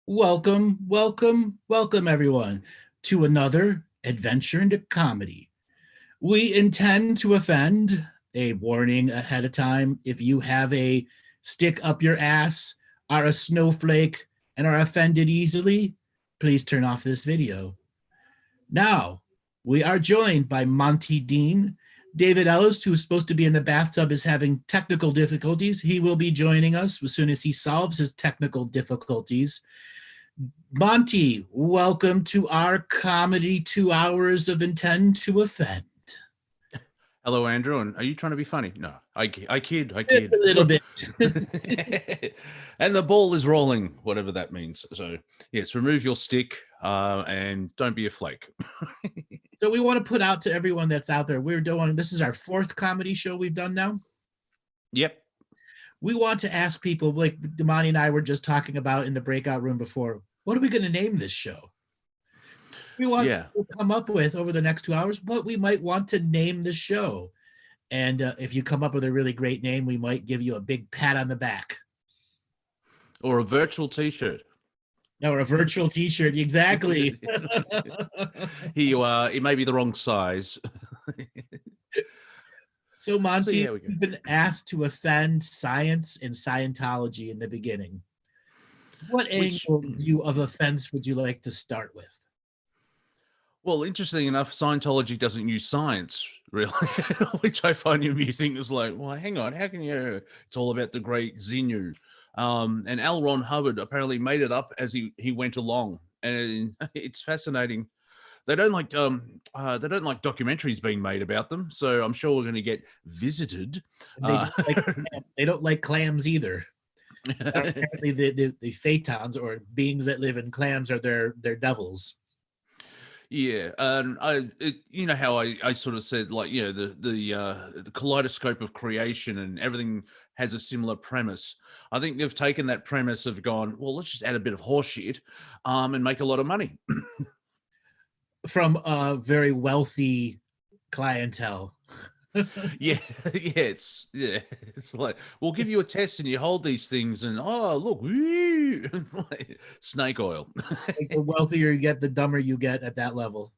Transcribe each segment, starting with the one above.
Welcome, everyone, to another adventure into comedy. We intend to offend, a warning ahead of time. If you have a stick up your ass, are a snowflake, and are offended easily, please turn off this video. Now, we are joined by Monty Dean. David Ellis, who is supposed to be in the bathtub, is having technical difficulties. He will be joining us as soon as he solves his technical difficulties. Monty, welcome to our comedy 2 hours of Intend to Offend. Hello, Andrew. And are you trying to be funny? No, I kid. Just a little bit. And the ball is rolling, whatever that means. So, yes, remove your stick and don't be a flake. So we want to put out to everyone that's out there, this is our 4th comedy show we've done now. Yep. We want to ask people, like Damani and I were just talking about in the breakout room before, what are we going to name this show? We want to come up with over the next 2 hours what we might want to name the show. And if you come up with a really great name, we might give you a big pat on the back. Or a virtual t-shirt. Or a virtual t-shirt, exactly. It may be the wrong size. So, Monty, you've been asked to offend science and Scientology in the beginning. What angle of offense would you like to start with? Well, interestingly enough, Scientology doesn't use science, really, which I find amusing. It's like, well, hang on, how can you? It's all about the great Xenu. And L. Ron Hubbard apparently made it up as he went along, and it's fascinating. They don't like documentaries being made about them, so I'm sure we're going to get visited. They don't like clams either. Apparently, the phaetons or beings that live in clams are their devils. Yeah, and you know how I sort of said, like, you know, the kaleidoscope of creation and everything has a similar premise. I think they've taken that premise of gone, well, let's just add a bit of horseshit and make a lot of money. From a very wealthy clientele. It's like, we'll give you a test and you hold these things and look, snake oil. Like, the wealthier you get, the dumber you get at that level.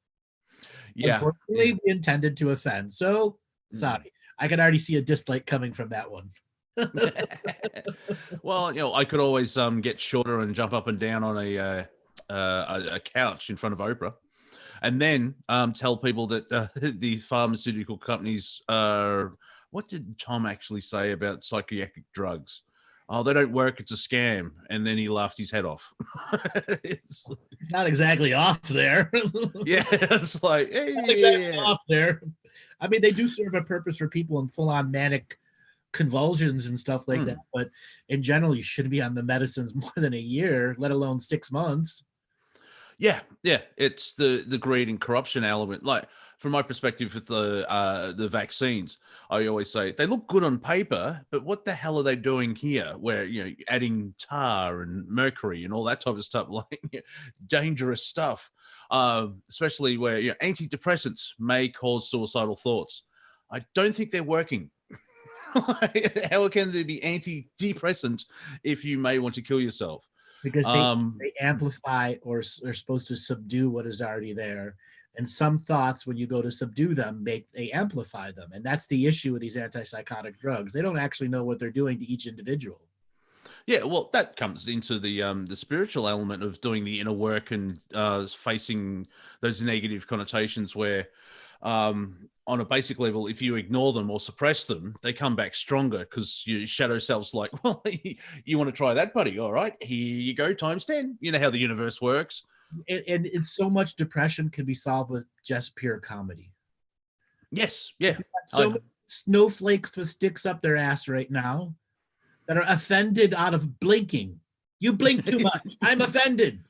Unfortunately, we intended to offend. So sorry. I can already see a dislike coming from that one. Well, you know, I could always get shorter and jump up and down on a couch in front of Oprah. And then tell people that the pharmaceutical companies are, what did Tom actually say about psychiatric drugs? Oh, they don't work. It's a scam. And then he laughed his head off. It's not exactly off there. Yeah, it's like, hey, not exactly off there. I mean, they do serve a purpose for people in full-on manic convulsions and stuff like that. But in general, you shouldn't be on the medicines more than a year, let alone 6 months. Yeah, it's the greed and corruption element. Like, from my perspective with the vaccines, I always say they look good on paper, but what the hell are they doing here? Where, you know, adding tar and mercury and all that type of stuff, like dangerous stuff. Especially where, you know, antidepressants may cause suicidal thoughts. I don't think they're working. How can they be antidepressant if you may want to kill yourself? Because they amplify or are supposed to subdue what is already there. And some thoughts, when you go to subdue them, they amplify them. And that's the issue with these antipsychotic drugs. They don't actually know what they're doing to each individual. Yeah, well, that comes into the spiritual element of doing the inner work and facing those negative connotations where on a basic level, if you ignore them or suppress them, they come back stronger because your shadow self's like, well, you want to try that, buddy? All right, here you go, times 10. You know how the universe works. And it's so much depression can be solved with just pure comedy. Yes, yeah. So many snowflakes with sticks up their ass right now that are offended out of blinking. You blink too much. I'm offended.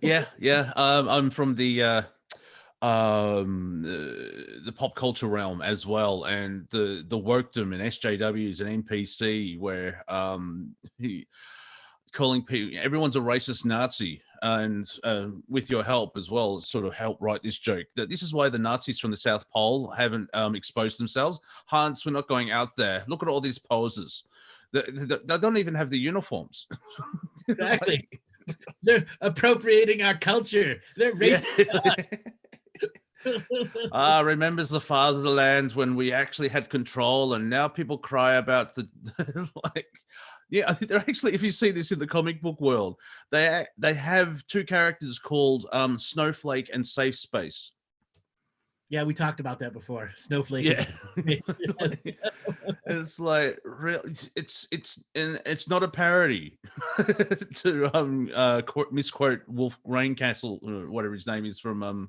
Yeah. I'm from the pop culture realm as well, and the workdom and SJWs and NPC where calling people, everyone's a racist Nazi, and with your help as well, sort of help write this joke that this is why the Nazis from the South Pole haven't exposed themselves. Hans, we're not going out there. Look at all these poses. They don't even have the uniforms. Exactly. They're appropriating our culture. They're racist to us. Remembers the fatherland when we actually had control, and now people cry about the like. Yeah, I think they're actually. If you see this in the comic book world, they have two characters called Snowflake and Safe Space. Yeah, we talked about that before. Snowflake. Yeah, it's like real. It's not a parody to misquote Wolf Raincastle, whatever his name is from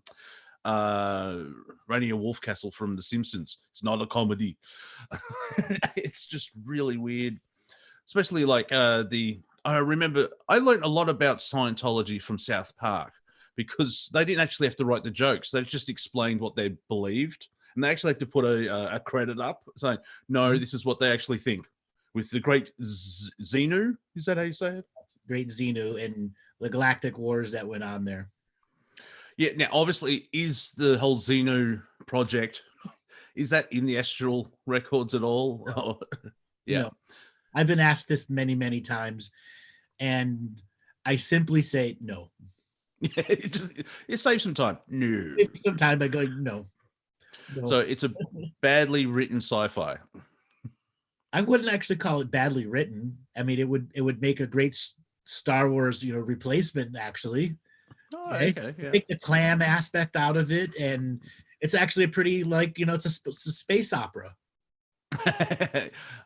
Rainier Wolfcastle from The Simpsons. It's not a comedy. It's just really weird, especially like I remember I learned a lot about Scientology from South Park, because they didn't actually have to write the jokes. They just explained what they believed. And they actually had to put a credit up saying, no, this is what they actually think. With the great Xenu, is that how you say it? That's great Xenu and the Galactic Wars that went on there. Yeah, now obviously, is the whole Xenu project, is that in the astral records at all? No. Yeah. No. I've been asked this many, many times, and I simply say no. It saves some time. No. Some time by going no. So it's a badly written sci-fi. I wouldn't actually call it badly written. I mean, it would make a great Star Wars, replacement actually. Oh, okay. Yeah. Take the clam aspect out of it, and it's actually a pretty it's a space opera.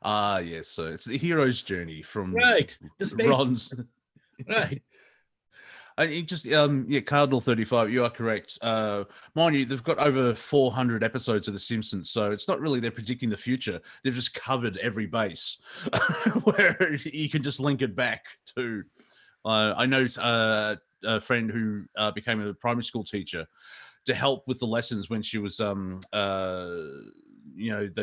Yes. So it's the hero's journey from the space. Ron's. Right. And it just Cardinal 35, you are correct. Mind you, they've got over 400 episodes of The Simpsons, so it's not really they're predicting the future. They've just covered every base where you can just link it back to. I know a friend who became a primary school teacher to help with the lessons when she was, they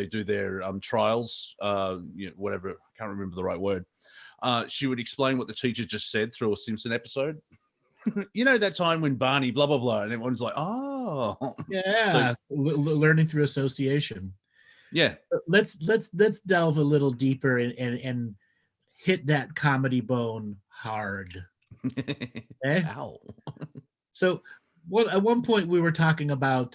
do their trials, whatever. I can't remember the right word. She would explain what the teacher just said through a Simpson episode. That time when Barney blah blah blah, and everyone's like, oh yeah. So, learning through association. Yeah. Let's delve a little deeper and hit that comedy bone hard. Okay? Ow. So at one point we were talking about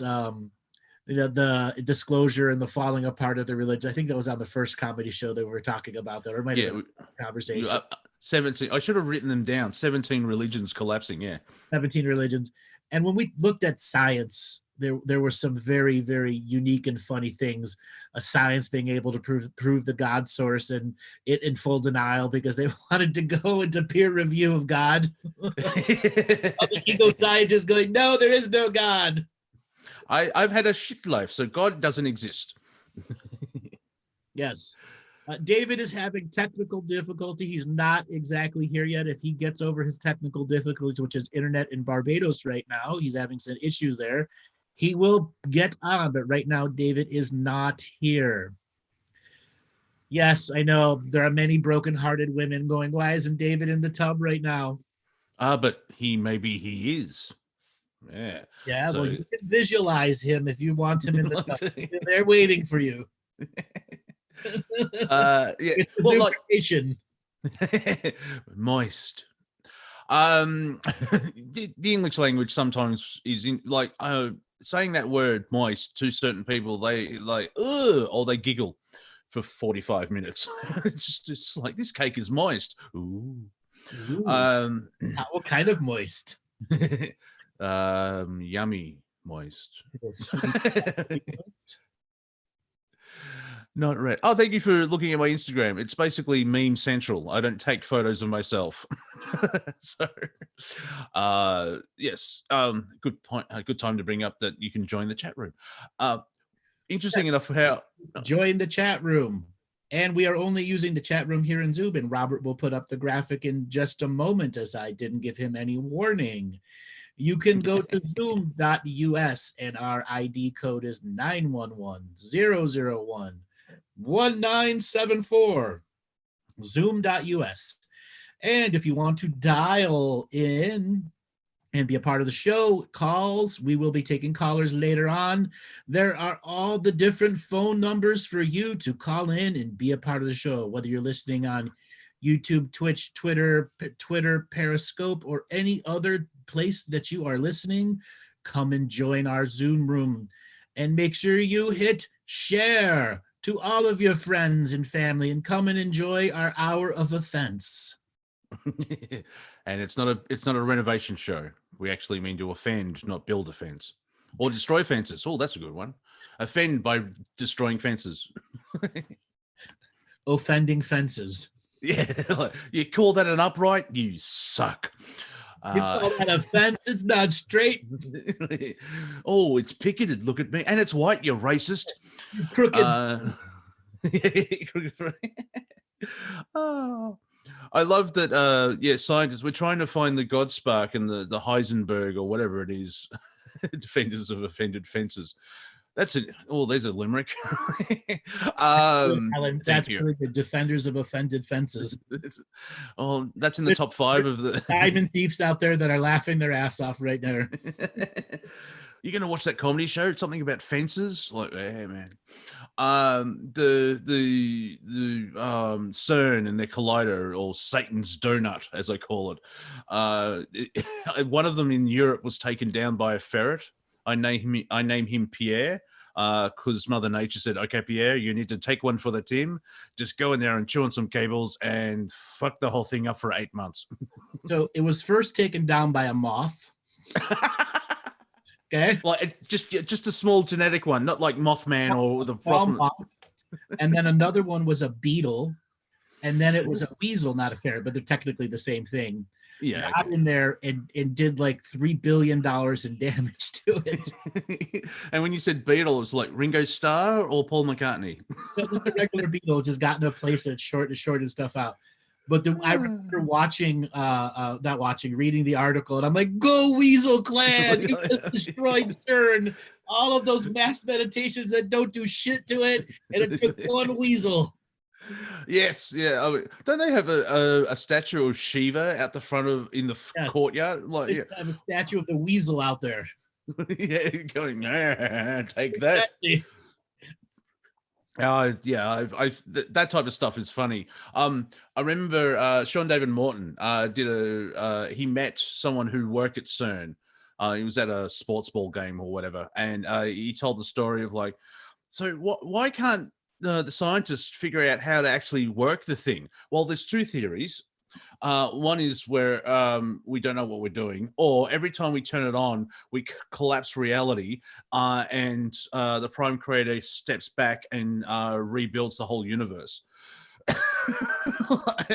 the disclosure and the falling apart of the religion. I think that was on the first comedy show that we were talking about that, or it might have been a conversation. 17. I should have written them down. 17 religions collapsing. Yeah. 17 religions. And when we looked at science, there were some very, very unique and funny things. Science being able to prove the God source, and it in full denial because they wanted to go into peer review of God. The ego scientists going, no, there is no God. I've had a shit life, so God doesn't exist. Yes. David is having technical difficulty. He's not exactly here yet. If he gets over his technical difficulties, which is internet in Barbados right now, he's having some issues there. He will get on, but right now David is not here. Yes, I know there are many broken-hearted women going, why isn't David in the tub right now? But maybe he is. Yeah. Yeah, so, well, you can visualize him if you want him in the tub. They're waiting for you. Yeah. Well, like moist. The English language sometimes is in like saying that word moist to certain people, they like or they giggle for 45 minutes. It's just like, this cake is moist. Ooh. What kind of moist? Yummy moist. Not right. Oh, thank you for looking at my Instagram. It's basically meme central. I don't take photos of myself. So, yes. Good point. A good time to bring up that you can join the chat room. Interesting enough how join the chat room. And we are only using the chat room here in Zoom, and Robert will put up the graphic in just a moment, as I didn't give him any warning. You can go to zoom.us, and our ID code is 911-001-1974. Zoom.us. And if you want to dial in and be a part of the show, calls, we will be taking callers later on. There are all the different phone numbers for you to call in and be a part of the show, whether you're listening on YouTube, Twitch, Twitter, Periscope, or any other place that you are listening, come and join our Zoom room. And make sure you hit share to all of your friends and family and come and enjoy our hour of offense. And it's not a renovation show. We actually mean to offend, not build a fence. Or destroy fences. Oh, that's a good one. Offend by destroying fences. Offending fences. Yeah, you call that an upright? You suck. You call that a fence? It's not straight. Oh, it's picketed. Look at me. And it's white, you racist. You crooked. Oh, I love that. Scientists, we're trying to find the God spark and the Heisenberg or whatever it is. Defenders of offended fences. That's it. Oh, there's a limerick. That's really the defenders of offended fences. Oh, that's in the top 5 of the diamond thieves out there that are laughing their ass off right now. You're gonna watch that comedy show? It's something about fences. Like, hey man, the CERN and their collider, or Satan's donut, as I call it. One of them in Europe was taken down by a ferret. I name him Pierre, because Mother Nature said, "Okay, Pierre, you need to take one for the team. Just go in there and chew on some cables and fuck the whole thing up for 8 months." So it was first taken down by a moth. Okay, like just a small genetic one, not like Mothman or the moth. And then another one was a beetle, and then it was a weasel, not a ferret, but they're technically the same thing. Yeah, got in there and did like $3 billion in damage to it. And when you said beetle, it was like Ringo Starr or Paul McCartney? That was the regular beetle, just got in a place that's shorted stuff out. But I remember reading the article, and I'm like, "Go Weasel Clan! You just destroyed CERN. All of those mass meditations that don't do shit to it, and it took one weasel." Yes, yeah. I mean, don't they have a statue of Shiva out the front in the courtyard? Like, they have a statue of the weasel out there. Yeah, going, take that. Exactly. That type of stuff is funny. I remember Sean David Morton he met someone who worked at CERN. He was at a sports ball game or whatever, and he told the story of like, so why can't the scientists figure out how to actually work the thing? Well, there's 2 theories. One is where we don't know what we're doing, or every time we turn it on, we collapse reality, and the prime creator steps back and rebuilds the whole universe.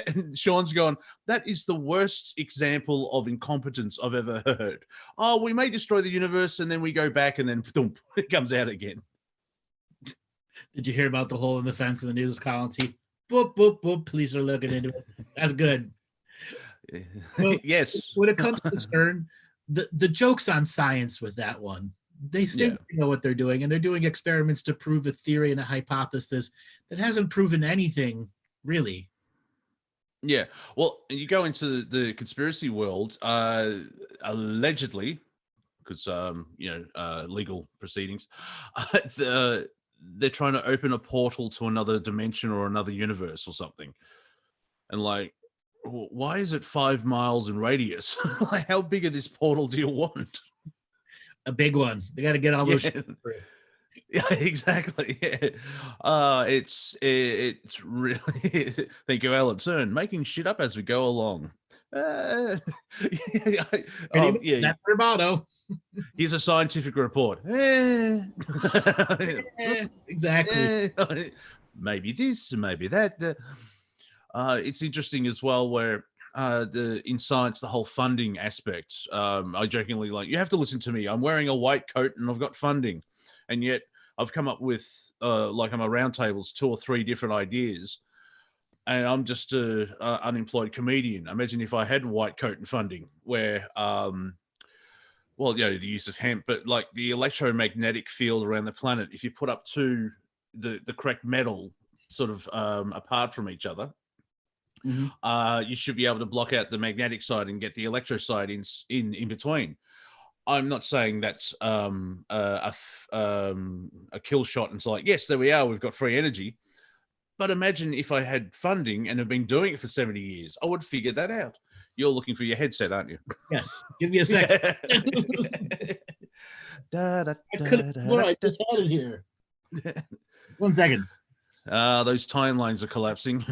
And Sean's gone, that is the worst example of incompetence I've ever heard. Oh, we may destroy the universe and then we go back and then boom, it comes out again. Did you hear about the hole in the fence in the news column? Boop, boop, boop. Police are looking into it. That's good. Well, yes. When it comes to CERN, the joke's on science with that one. They think they know what they're doing, and they're doing experiments to prove a theory and a hypothesis that hasn't proven anything, really. Yeah. Well, you go into the conspiracy world, allegedly, because legal proceedings, they're trying to open a portal to another dimension or another universe or something. And like, why is it 5 miles in radius? Like, how big of this portal do you want? A big one. They got to get all those. Yeah, exactly. Yeah. It's really, thank you, Alan CERN, making shit up as we go along. That's their motto. Here's a scientific report. Exactly. Maybe this, maybe that. It's interesting as well where in science, the whole funding aspect, I jokingly like, you have to listen to me. I'm wearing a white coat and I've got funding. And yet I've come up with, like on my roundtables, 2 or 3 different ideas. And I'm just an unemployed comedian. Imagine if I had white coat and funding where, the use of hemp, but like the electromagnetic field around the planet, if you put up the correct metal sort of apart from each other, you should be able to block out the magnetic side and get the electro side in between. I'm not saying that's a kill shot and it's like, yes, there we are, we've got free energy. But imagine if I had funding and have been doing it for 70 years, I would figure that out. You're looking for your headset, aren't you? Yes. Give me a second. I just had it here. 1 second. Those timelines are collapsing.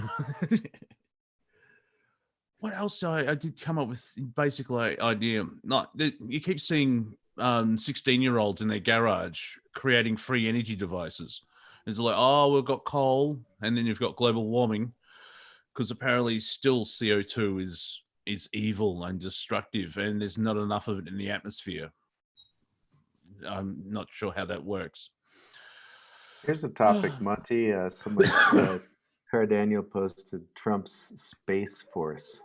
What else I did come up with? Basically, idea. Not you keep seeing 16-year-olds in their garage creating free energy devices. It's like, oh, we've got coal, and then you've got global warming, because apparently still CO2 is evil and destructive, and there's not enough of it in the atmosphere. I'm not sure how that works. Here's a topic, Monty. Somebody, Cara Daniel posted Trump's Space Force.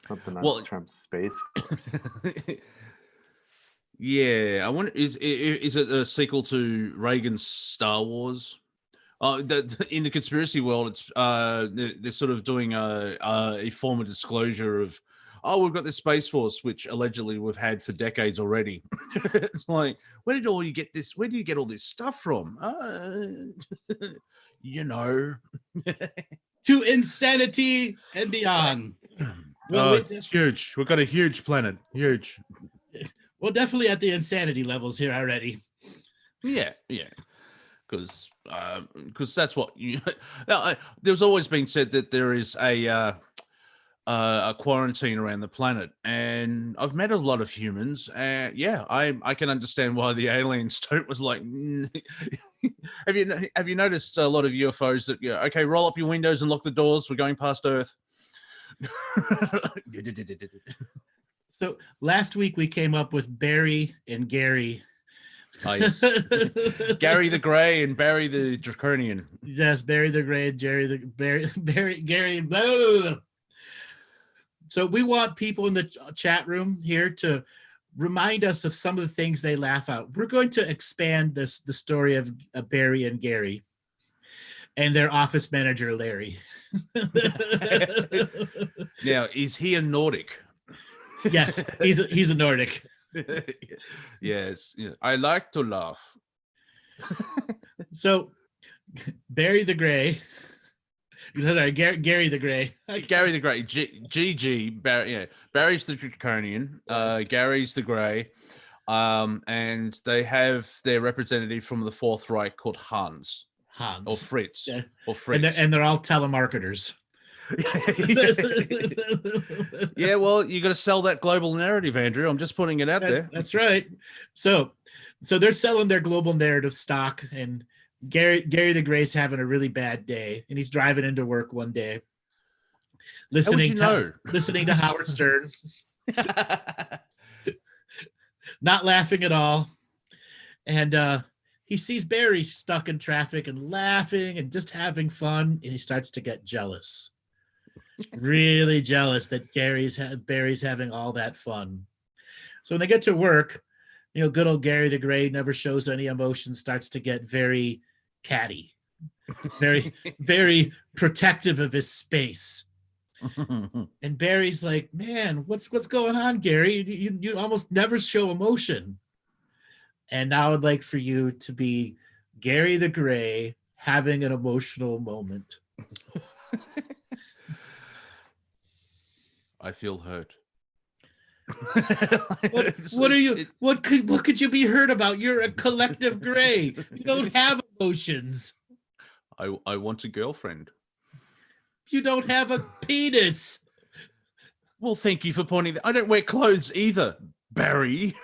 Something on Trump's Space Force. Yeah, I wonder, is it a sequel to Reagan's Star Wars? In the conspiracy world, it's they're sort of doing a form of disclosure of, oh, we've got this Space Force, which allegedly we've had for decades already. It's like, where do you get all this stuff from? You know, to insanity and beyond. It's huge. We've got a huge planet. Huge. Well, definitely at the insanity levels here already. Yeah. Because that's what you. There's always been said that there is a quarantine around the planet, and I've met a lot of humans, and I can understand why the aliens was like. Have you noticed a lot of UFOs that okay, roll up your windows and lock the doors, we're going past Earth. So last week we came up with Barry and Gary. Oh, yes. Gary the Grey and Barry the Draconian. Yes, Barry the Grey, Gary. Blah, blah, blah. So we want people in the chat room here to remind us of some of the things they laugh at. We're going to expand the story of Barry and Gary and their office manager, Larry. Now, is he a Nordic? Yes, he's a Nordic. Yes, I like to laugh. So, Barry the Grey. Sorry, Gary the Grey. Gary the Grey. GG. Barry, Barry's the Draconian. Gary's the Grey. And they have their representative from the Fourth Reich called Hans. Or Fritz. Yeah. Or Fritz. And they're all telemarketers. Yeah, well, you got to sell that global narrative, Andrew. I'm just putting it out there. That's right. So they're selling their global narrative stock, and Gary the Grey's having a really bad day, and he's driving into work one day, listening to Howard Stern, not laughing at all, and he sees Barry stuck in traffic and laughing and just having fun, and he starts to get jealous. Really jealous that Barry's having all that fun. So when they get to work, good old Gary the Grey never shows any emotion, starts to get very catty, very, very protective of his space. And Barry's like, man, what's going on, Gary? You almost never show emotion. And now I'd like for you to be Gary the Grey having an emotional moment. I feel hurt. What could you be hurt about? You're a collective Gray. You don't have emotions. I want a girlfriend. You don't have a penis. Well, thank you for pointing that. I don't wear clothes either, Barry.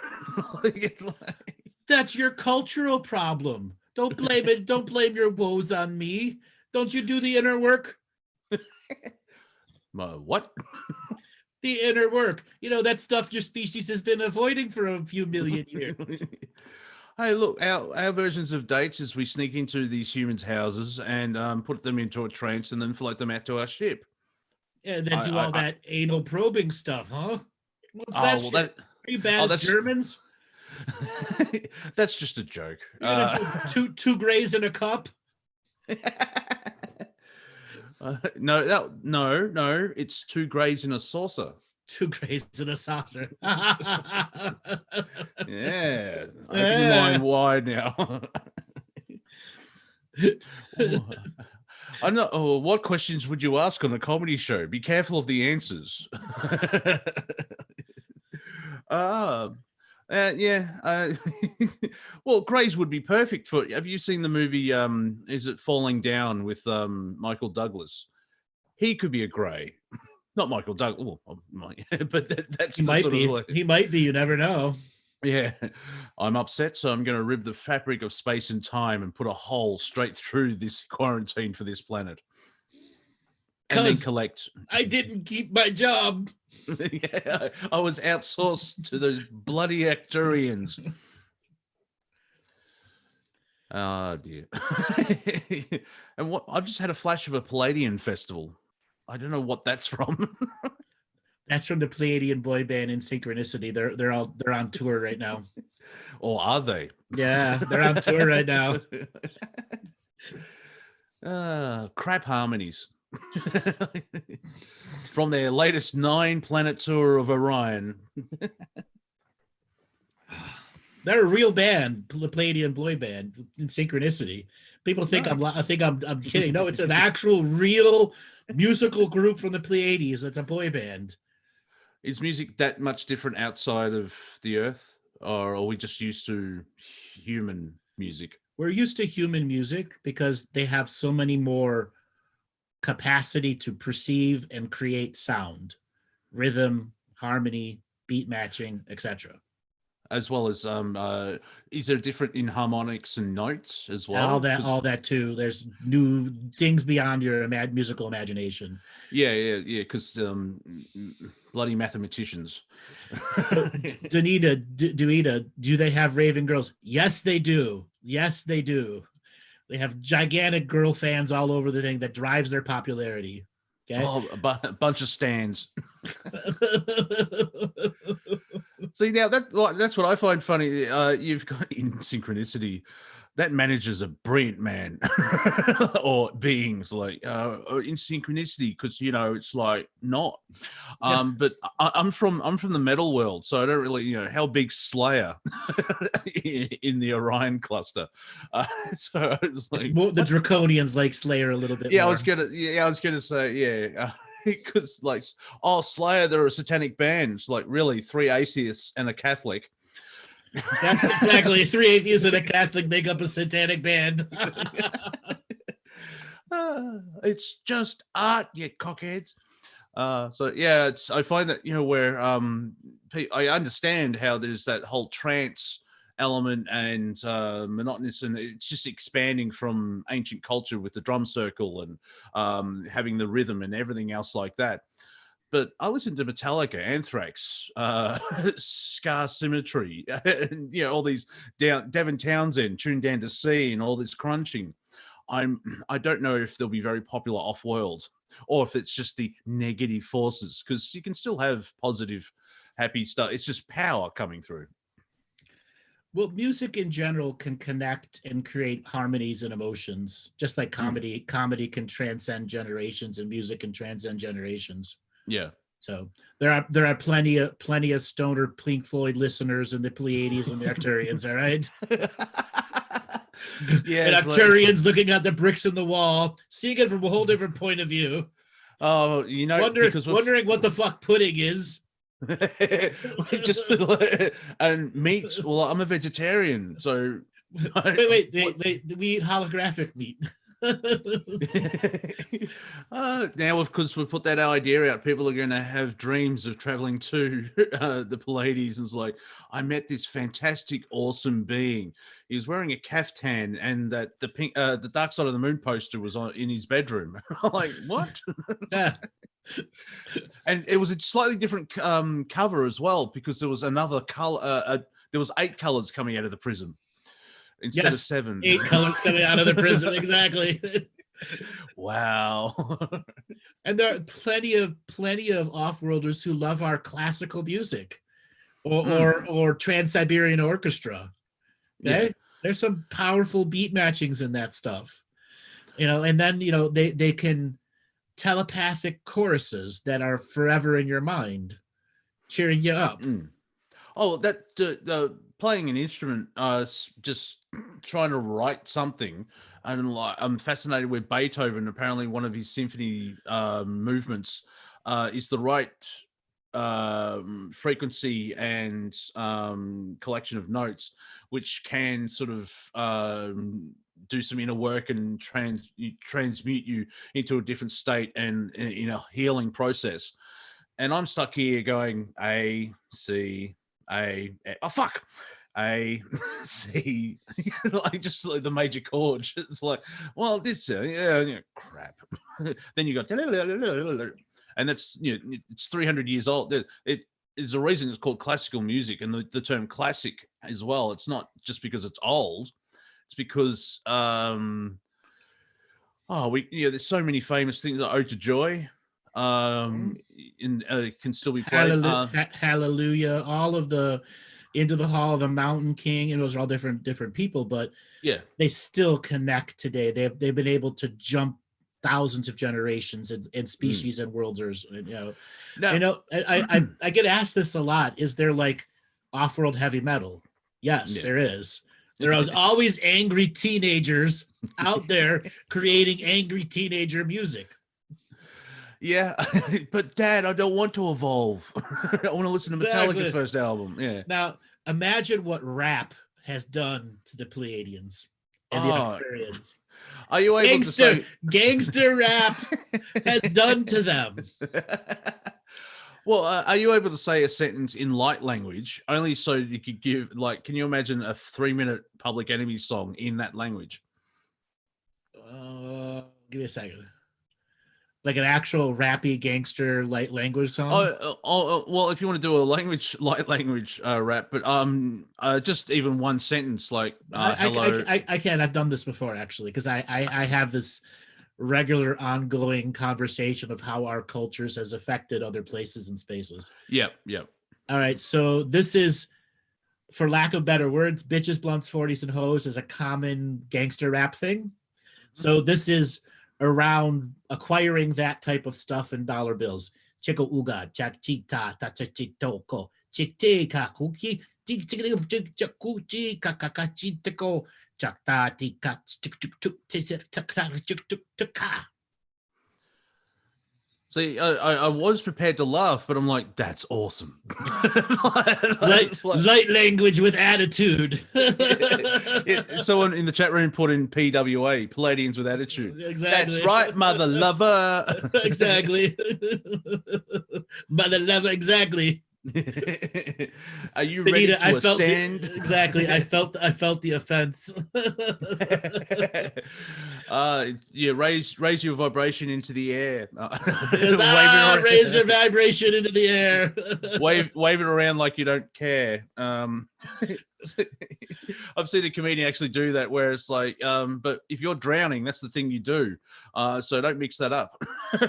That's your cultural problem. Don't blame it. Don't blame your woes on me. Don't you do the inner work? What? The inner work. That stuff your species has been avoiding for a few million years. Hey, look, our versions of dates is we sneak into these humans' houses and put them into a trance and then float them out to our ship. And then do all that anal probing stuff, huh? What's that shit? Are you bad as Germans? That's just a joke. Two Grays in a cup? No, it's 2 Grays in a saucer. 2 Grays in a saucer. Yeah, open the line wide now. I'm not. Oh, what questions would you ask on a comedy show? Be careful of the answers. Yeah. Well, Grays would be perfect for. Have you seen the movie? Is it Falling Down with Michael Douglas? He could be a Grey, not Michael Douglas. Well, but that's He the might sort be. of like, He might be. You never know. yeah. I'm upset, so I'm going to rip the fabric of space and time and put a hole straight through this quarantine for this planet, and then collect. I didn't keep my job. Yeah, I was outsourced to those bloody Acturians. Oh dear. And what I've just had a flash of a Palladian festival. I don't know what that's from. That's from the Pleiadian boy band in Synchronicity. They're on tour right now. Or are they? Yeah, they're on tour right now. Crap harmonies. From their latest 9-planet tour of Orion. They're a real band, the Pleiadian boy band in Synchronicity. People think I'm kidding. No, it's an actual real musical group from the Pleiades. That's a boy band. Is music that much different outside of the Earth, or are we just used to human music? We're used to human music because they have so many more capacity to perceive and create sound, rhythm, harmony, beat matching, etc. As well as is there different in harmonics and notes as well? All that too. There's new things beyond your musical imagination. Yeah. Because bloody mathematicians. So, Duita, do they have raven girls? Yes, they do. Yes, they do. They have gigantic girl fans all over the thing that drives their popularity. Okay. Oh, a bunch of stands. See, now that's what I find funny. You've got in Synchronicity, that manager's a brilliant man, or beings like in Synchronicity, because it's like not. But I'm from the metal world, so I don't really how big Slayer in the Orion cluster. So it's like, it's more, the Draconians like Slayer a little bit. Yeah, more. I was gonna say yeah. Because Slayer, they're a satanic band. It's like really 3 atheists and a Catholic. That's exactly 3 atheists and a Catholic make up a satanic band. It's just art, you cockheads. So yeah, I find that where I understand how there's that whole trance element and monotonous, and it's just expanding from ancient culture with the drum circle and having the rhythm and everything else like that. But I listen to Metallica, Anthrax, Scar Symmetry, and all these Devin Townsend, Tuned Down to C, and all this crunching. I don't know if they'll be very popular off-world, or if it's just the negative forces, because you can still have positive, happy stuff. It's just power coming through. Well, music in general can connect and create harmonies and emotions, just like comedy. Comedy can transcend generations, and music can transcend generations. Yeah. So there are plenty of stoner Pink Floyd listeners in the Pleiades and the Arcturians, all right? Yeah, and Arcturians looking at the bricks in the wall, seeing it from a whole different point of view. Oh, wondering what the fuck pudding is. Just and meat. Well, I'm a vegetarian, so wait. We eat holographic meat. Now, of course, we put that idea out. People are going to have dreams of traveling to the Pleiades, and it's like, I met this fantastic, awesome being. He was wearing a caftan, and that the Dark Side of the Moon poster was in his bedroom. I'm like, what? Yeah. And it was a slightly different cover as well, because there was another color. There was 8 colors coming out of the prism instead of 7. 8 colors coming out of the prism, exactly. Wow. And there are plenty of off-worlders who love our classical music, or Trans-Siberian Orchestra. Okay, yeah. There's some powerful beat matchings in that stuff, and then they can telepathic choruses that are forever in your mind, cheering you up. Oh, that playing an instrument, just trying to write something, and like I'm fascinated with Beethoven. Apparently, one of his symphony movements is the right frequency and collection of notes, which can sort of do some inner work and transmute you into a different state and in a healing process. And I'm stuck here going A, C, A, oh fuck, A, C, like just like the major chords. It's like, well, this, yeah, crap. Then you got, and that's, it's 300 years old. It is a reason it's called classical music, and the term classic as well. It's not just because it's old. It's because, there's so many famous things that Ode to Joy, can still be played. Hallelujah, all of the Into the Hall of the Mountain King, and those are all different people, but yeah, they still connect today. They've been able to jump thousands of generations and species and worlds. I get asked this a lot. Is there like off-world heavy metal? Yes, there is. There are always angry teenagers out there creating angry teenager music. Yeah, but Dad, I don't want to evolve. I want to listen to Metallica's first album. Yeah. Now, imagine what rap has done to the Pleiadians and the Aquarians. Are you able to say gangster rap has done to them? Well, are you able to say a sentence in light language only so you could give, like, can you imagine a 3-minute Public Enemy song in that language? Give me a second. Like an actual rappy gangster light language song? Well, if you want to do a light language rap, but just even one sentence, like hello. I can. I've done this before actually, because I have this regular ongoing conversation of how our cultures has affected other places and spaces. Yep. All right, so this is, for lack of better words, bitches, blunts, 40s, and hoes is a common gangster rap thing. So this is around acquiring that type of stuff in dollar bills. Chico uga, chak chita, tachachitoko, chikte kakuki, chikuchi kakakachitoko, chakta tika tuk. See, I was prepared to laugh, but I'm like, that's awesome. Light language with attitude. Someone in the chat room put in PWA, Palladians with attitude. Exactly. That's right, mother lover. Exactly. Mother lover, exactly. Are you ready to ascend? Exactly. I felt the offense. Raise your vibration into the air. Raise your vibration into the air. wave it around like you don't care. I've seen a comedian actually do that, where it's like, but if you're drowning, that's the thing you do. So don't mix that up.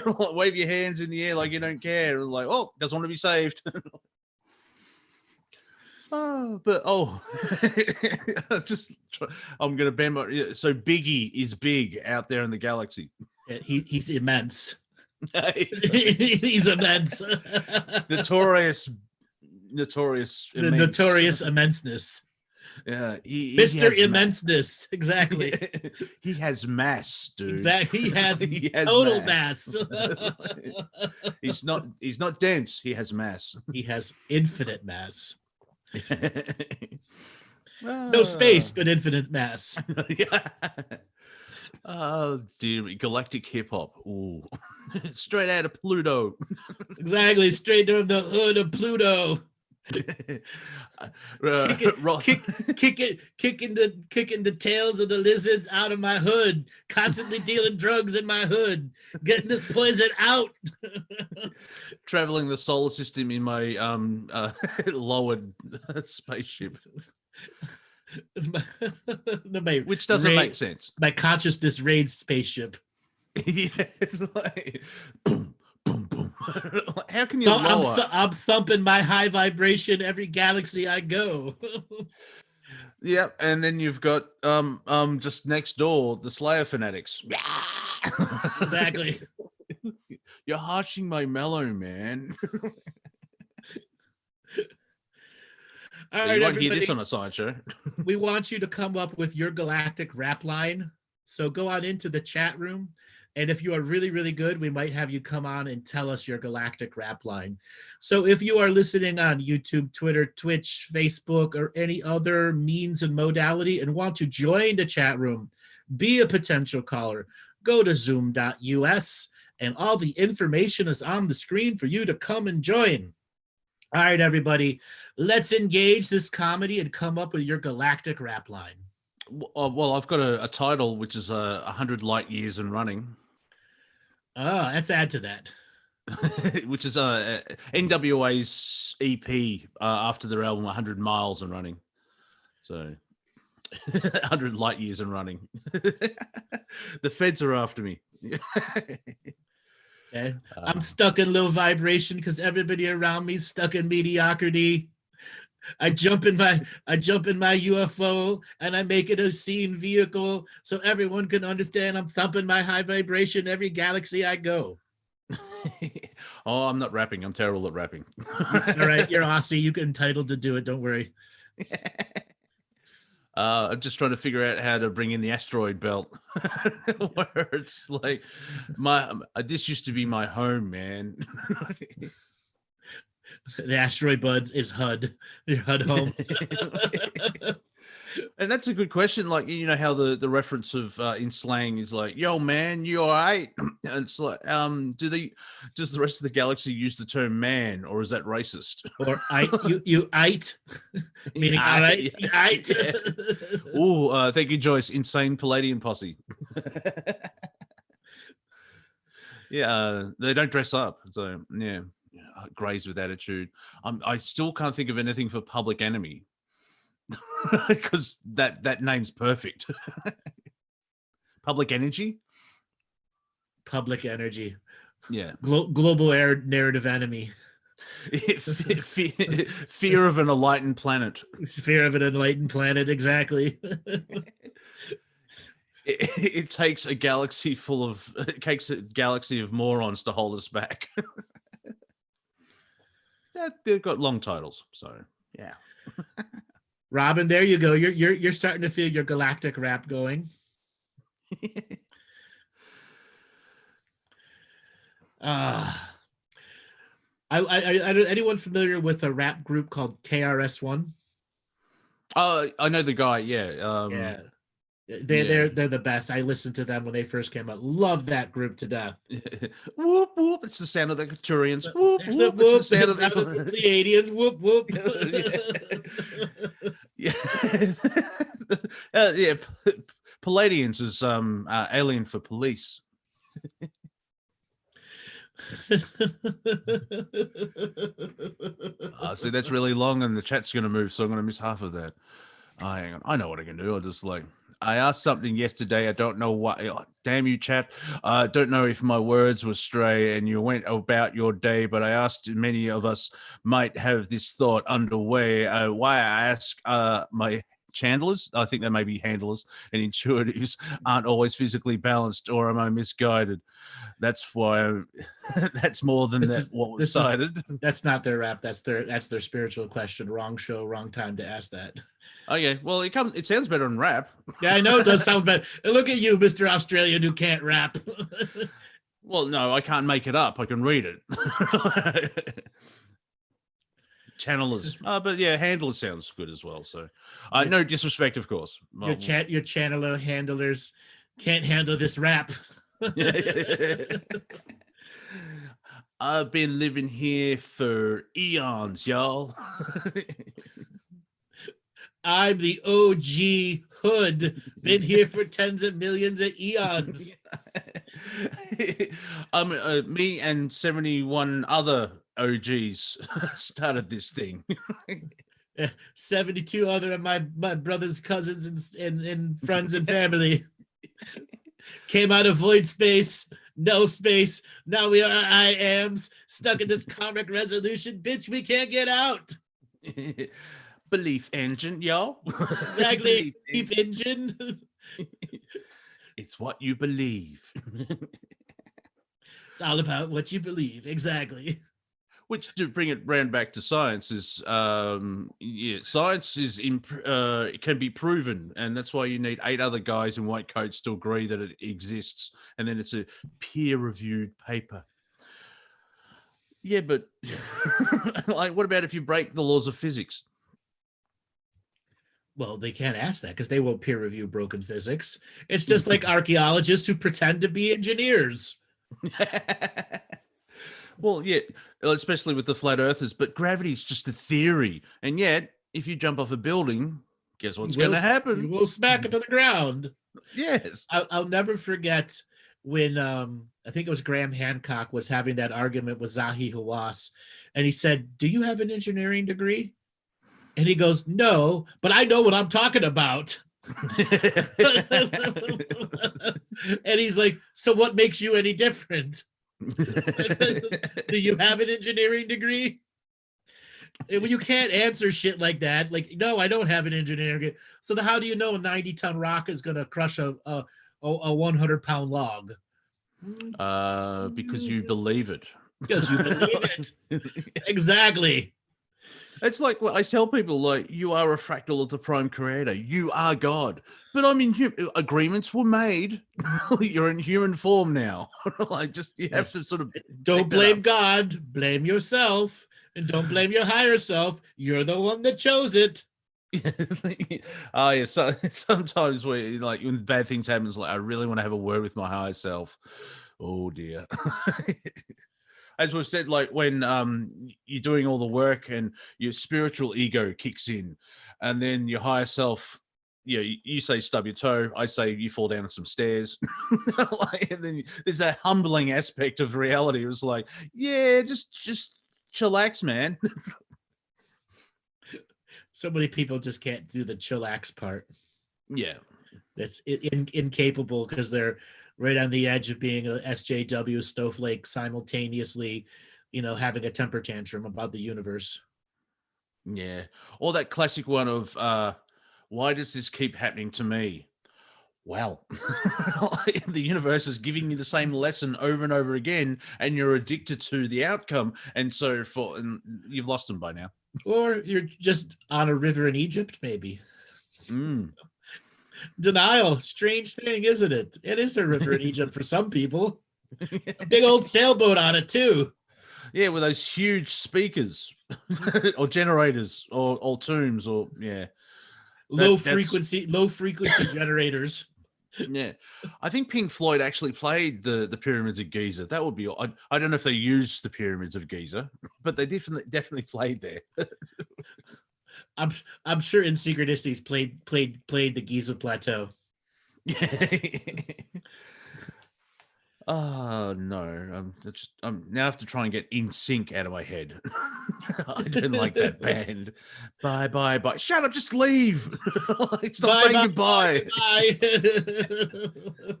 Wave your hands in the air like you don't care. Like, oh, doesn't want to be saved. I'm gonna bend my. So Biggie is big out there in the galaxy. Yeah, he's immense. He's immense. Notorious immenseness. Yeah, Mr. Immenseness. Exactly. He has mass, dude. Exactly. He has total mass. He's not dense. He has mass. He has infinite mass. No space, but infinite mass. Yeah. Oh dear me. Galactic hip hop. Ooh. Straight out of Pluto. Exactly, straight from the hood of Pluto. Kicking the tails of the lizards out of my hood, constantly dealing drugs in my hood, getting this poison out. Traveling the solar system in my lowered spaceship. Which doesn't make sense. My consciousness raised spaceship. Yeah, it's like boom, boom, boom. How can you lower? I'm thumping my high vibration every galaxy I go. Yep, and then you've got just next door the Slayer fanatics. Exactly. You're harshing my mellow, man. All So right, you won't hear everybody. this on a side show. We want you to come up with your galactic rap line. So go on into the chat room. And if you are really, really good, we might have you come on and tell us your galactic rap line. So if you are listening on YouTube, Twitter, Twitch, Facebook, or any other means and modality and want to join the chat room, be a potential caller, go to zoom.us and all the information is on the screen for you to come and join. All right, everybody, let's engage this comedy and come up with your galactic rap line. Well, I've got a title, which is 100 light years and running. Oh, let's add to that. Which is NWA's EP after their album 100 Miles and Running. So 100 light years and running. The feds are after me. Okay. I'm stuck in low vibration because everybody around me is stuck in mediocrity. I jump in my UFO and I make it a scene vehicle so everyone can understand I'm thumping my high vibration every galaxy I go. Oh, I'm not rapping. I'm terrible at rapping. It's all right. You're Aussie. You're entitled to do it. Don't worry. I'm just trying to figure out how to bring in the asteroid belt. Where it's like this used to be my home, man. The asteroid buds is HUD. Your HUD homes. And that's a good question. Like, you know how the reference of in slang is like, yo man, you all right? And it's like, does the rest of the galaxy use the term man, or is that racist? Or you ite, meaning all right, yeah. ite. Yeah. Oh, thank you, Joyce. Insane Palladian posse. Yeah, they don't dress up. So yeah, Greys with attitude. I still can't think of anything for Public Enemy. Because that name's perfect. Public Energy. Yeah. Global air narrative enemy. Fear of an enlightened planet. Fear of an enlightened planet. Exactly. It takes a galaxy of morons to hold us back. They've got long titles, so yeah. Robin, there you go. You're starting to feel your galactic rap going. Anyone familiar with a rap group called KRS-One? I know the guy. Yeah. Yeah. They're the best. I listened to them when they first came out. Love that group to death. Whoop whoop! It's the sound of the Caturians. Whoop whoop! It's the sound of the Pleiadians. Whoop whoop. Yeah. Yeah. Palladians is alien for police. See, that's really long, and the chat's going to move, so I'm going to miss half of that. Hang on. I know what I can do. I'll just I asked something yesterday. I don't know what. Damn you, chat. I don't know if my words were stray and you went about your day, but I asked many of us might have this thought underway. Why I ask my chandlers, I think they may be handlers and intuitives, aren't always physically balanced, or am I misguided? That's why that's more than what was cited. That's not their rap. That's their spiritual question. Wrong show, wrong time to ask that. Okay, well, it sounds better in rap. Yeah, I know it does sound better. Look at you, Mr. Australian, who can't rap. Well, no, I can't make it up. I can read it. Channelers, but yeah, handler sounds good as well. So, no disrespect, of course. Well, your channeler handlers can't handle this rap. I've been living here for eons, y'all. I'm the OG Hood. Been here for tens of millions of eons. Me and 71 other OGs started this thing. 72 other of my brother's cousins and friends and family came out of void space, no space. Now we are I ams stuck in this karmic resolution. Bitch, we can't get out. Belief engine, y'all. Exactly. Belief engine. It's what you believe. It's all about what you believe. Exactly. Which, to bring it round back to science, is science is it can be proven, and that's why you need 8 other guys in white coats to agree that it exists, and then it's a peer-reviewed paper. Yeah, but like, what about if you break the laws of physics? Well, they can't ask that because they won't peer review broken physics. It's just like archaeologists who pretend to be engineers. Well, yeah, especially with the flat earthers, but gravity is just a theory. And yet, if you jump off a building, guess what's going to happen? You will smack it to the ground. Yes. I'll never forget when I think it was Graham Hancock was having that argument with Zahi Hawass, and he said, "Do you have an engineering degree?" And he goes, "No, but I know what I'm talking about." And he's like, "So what makes you any different? Do you have an engineering degree?" And you can't answer shit like that. Like, no, I don't have an engineering degree. So how do you know a 90-ton rock is going to crush a 100-pound log? Because you believe it. Because you believe it. Exactly. It's like what I tell people, like, you are a fractal of the prime creator. You are God. But I mean, agreements were made. You're in human form now. Like, just, you have to sort of... Don't blame God. Blame yourself. And don't blame your higher self. You're the one that chose it. Oh, yeah. So sometimes when bad things happen, it's like, I really want to have a word with my higher self. Oh, dear. As we've said, like when you're doing all the work and your spiritual ego kicks in, and then your higher self, you say stub your toe, I say you fall down some stairs. And then there's that humbling aspect of reality. It was like, yeah, just chillax, man. So many people just can't do the chillax part. Yeah. That's incapable because they're right on the edge of being a SJW snowflake simultaneously, having a temper tantrum about the universe. Yeah. Or that classic one of, why does this keep happening to me? Well, the universe is giving you the same lesson over and over again, and you're addicted to the outcome. And so you've lost them by now. Or you're just on a river in Egypt, maybe. Denial, strange thing, isn't it? It is a river in Egypt for some people. A big old sailboat on it too. Yeah, with those huge speakers or generators or tombs or low frequency generators. Yeah, I think Pink Floyd actually played the Pyramids of Giza. That would be. I don't know if they used the Pyramids of Giza, but they definitely played there. I'm sure in Synchronicities played the Giza Plateau. Yeah. Oh no! I'm now have to try and get In Sync out of my head. I don't like that band. Bye. Shut up! Just leave. Stop saying goodbye. Bye.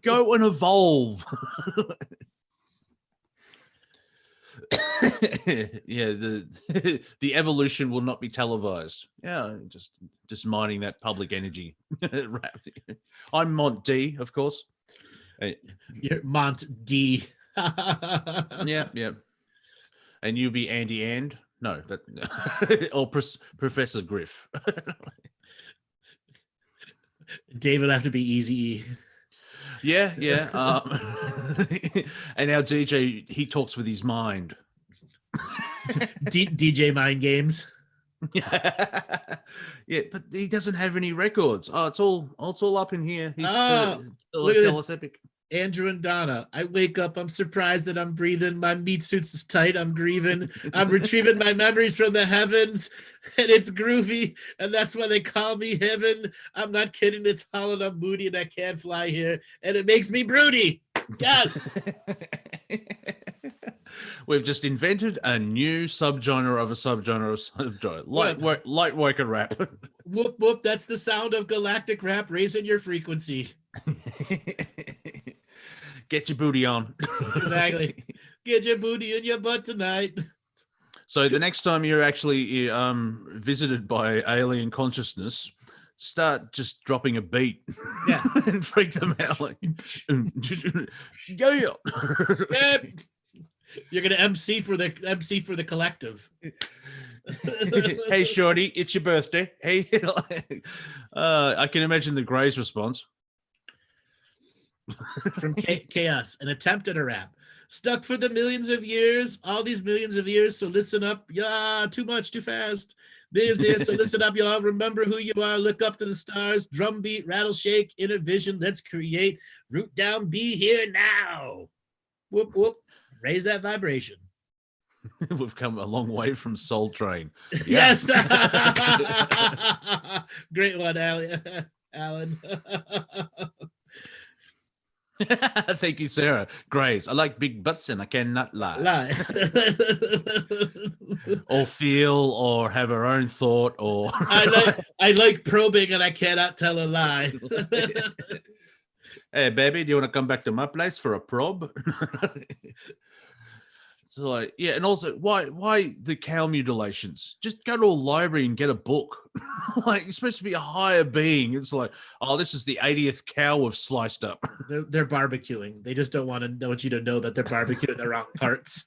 Go and evolve. Yeah, the evolution will not be televised. Yeah, just mining that public energy. I'm Mont D, of course. You're Mont D. Yeah. And you be Andy and? No, that or Professor Griff. David have to be Easy. Yeah. And our DJ, he talks with his mind. DJ Mind Games. Yeah, but he doesn't have any records. Oh, it's all up in here. He's look at telepathic. Andrew and Donna. I wake up. I'm surprised that I'm breathing. My meat suit's is tight. I'm grieving. I'm retrieving my memories from the heavens, and it's groovy, and that's why they call me heaven. I'm not kidding. It's hollow. I'm moody, and I can't fly here, and it makes me broody. Yes. We've just invented a new subgenre of a subgenre of subgenre. Light worker rap. Whoop whoop. That's the sound of galactic rap, raising your frequency. Get your booty on. Exactly. Get your booty in your butt tonight. So the next time you're actually visited by alien consciousness, start just dropping a beat. Yeah. And freak them out. Like, yeah. You're gonna MC for the collective. Hey, shorty, it's your birthday. Hey, I can imagine the Grey's response. From Chaos, an attempt at a rap. Stuck for the millions of years, all these millions of years, so listen up. Yeah, too much, too fast. Millions of years, so listen up, y'all. Remember who you are, look up to the stars, drum beat, rattle shake, inner vision, let's create, root down, be here now. Whoop, whoop, raise that vibration. We've come a long way from Soul Train. Yeah. Yes. Great one, Alan. Thank you, Sarah. Grace, I like big butts and I cannot lie. Or feel or have her own thought or I like probing and I cannot tell a lie. Hey baby, do you want to come back to my place for a probe? So like, yeah, and also why the cow mutilations? Just go to a library and get a book. Like, you're supposed to be a higher being. It's like, oh, this is the 80th cow we've sliced up. They're barbecuing. They just don't want you to know that they're barbecuing the wrong parts.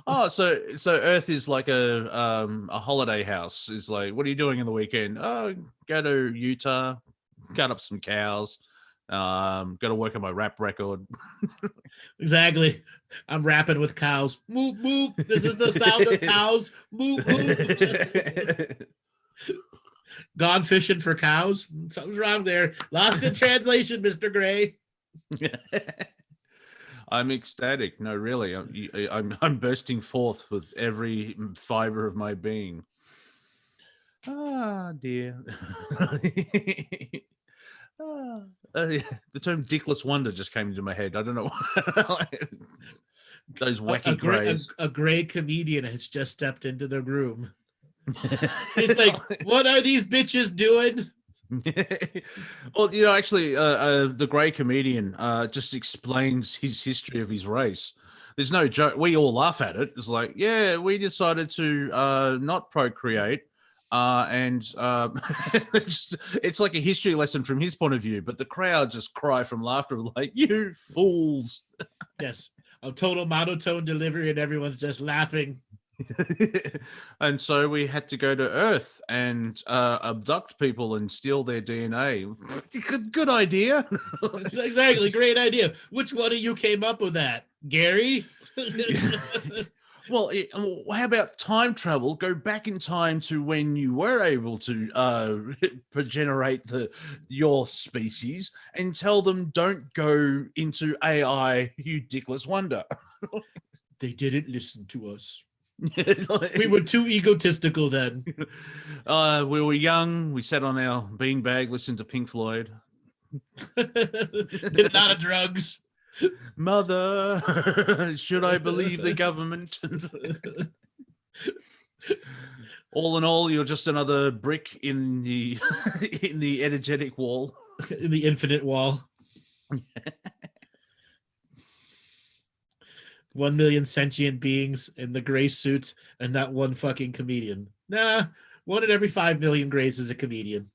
Oh, so Earth is like a holiday house. Is like, what are you doing in the weekend? Oh, go to Utah, cut up some cows. Got to work on my rap record. Exactly. I'm rapping with cows. Moop, moop. This is the sound of cows. Moop, moop. Gone fishing for cows. Something's wrong there. Lost in translation, Mr. Gray. I'm ecstatic. No, really. I'm bursting forth with every fiber of my being. Ah, dear. The term dickless wonder just came into my head. I don't know. Those wacky grays. A gray comedian has just stepped into the room. He's like, what are these bitches doing? Well, actually, the gray comedian just explains his history of his race. There's no joke. We all laugh at it. It's like, yeah, we decided to not procreate. It's like a history lesson from his point of view, but the crowd just cry from laughter, like, you fools. Yes, a total monotone delivery, and everyone's just laughing. And so we had to go to Earth and abduct people and steal their DNA. Good idea. Exactly, great idea. Which one of you came up with that, Gary? Well, how about time travel? Go back in time to when you were able to progenerate your species and tell them, don't go into AI, you dickless wonder. They didn't listen to us. We were too egotistical then. We were young. We sat on our beanbag, listened to Pink Floyd. Did a lot of drugs. Mother, should I believe the government? All in all, you're just another brick in the energetic wall. In the infinite wall. 1 million sentient beings in the gray suits and not one fucking comedian. Nah, 1 in every 5 million grays is a comedian.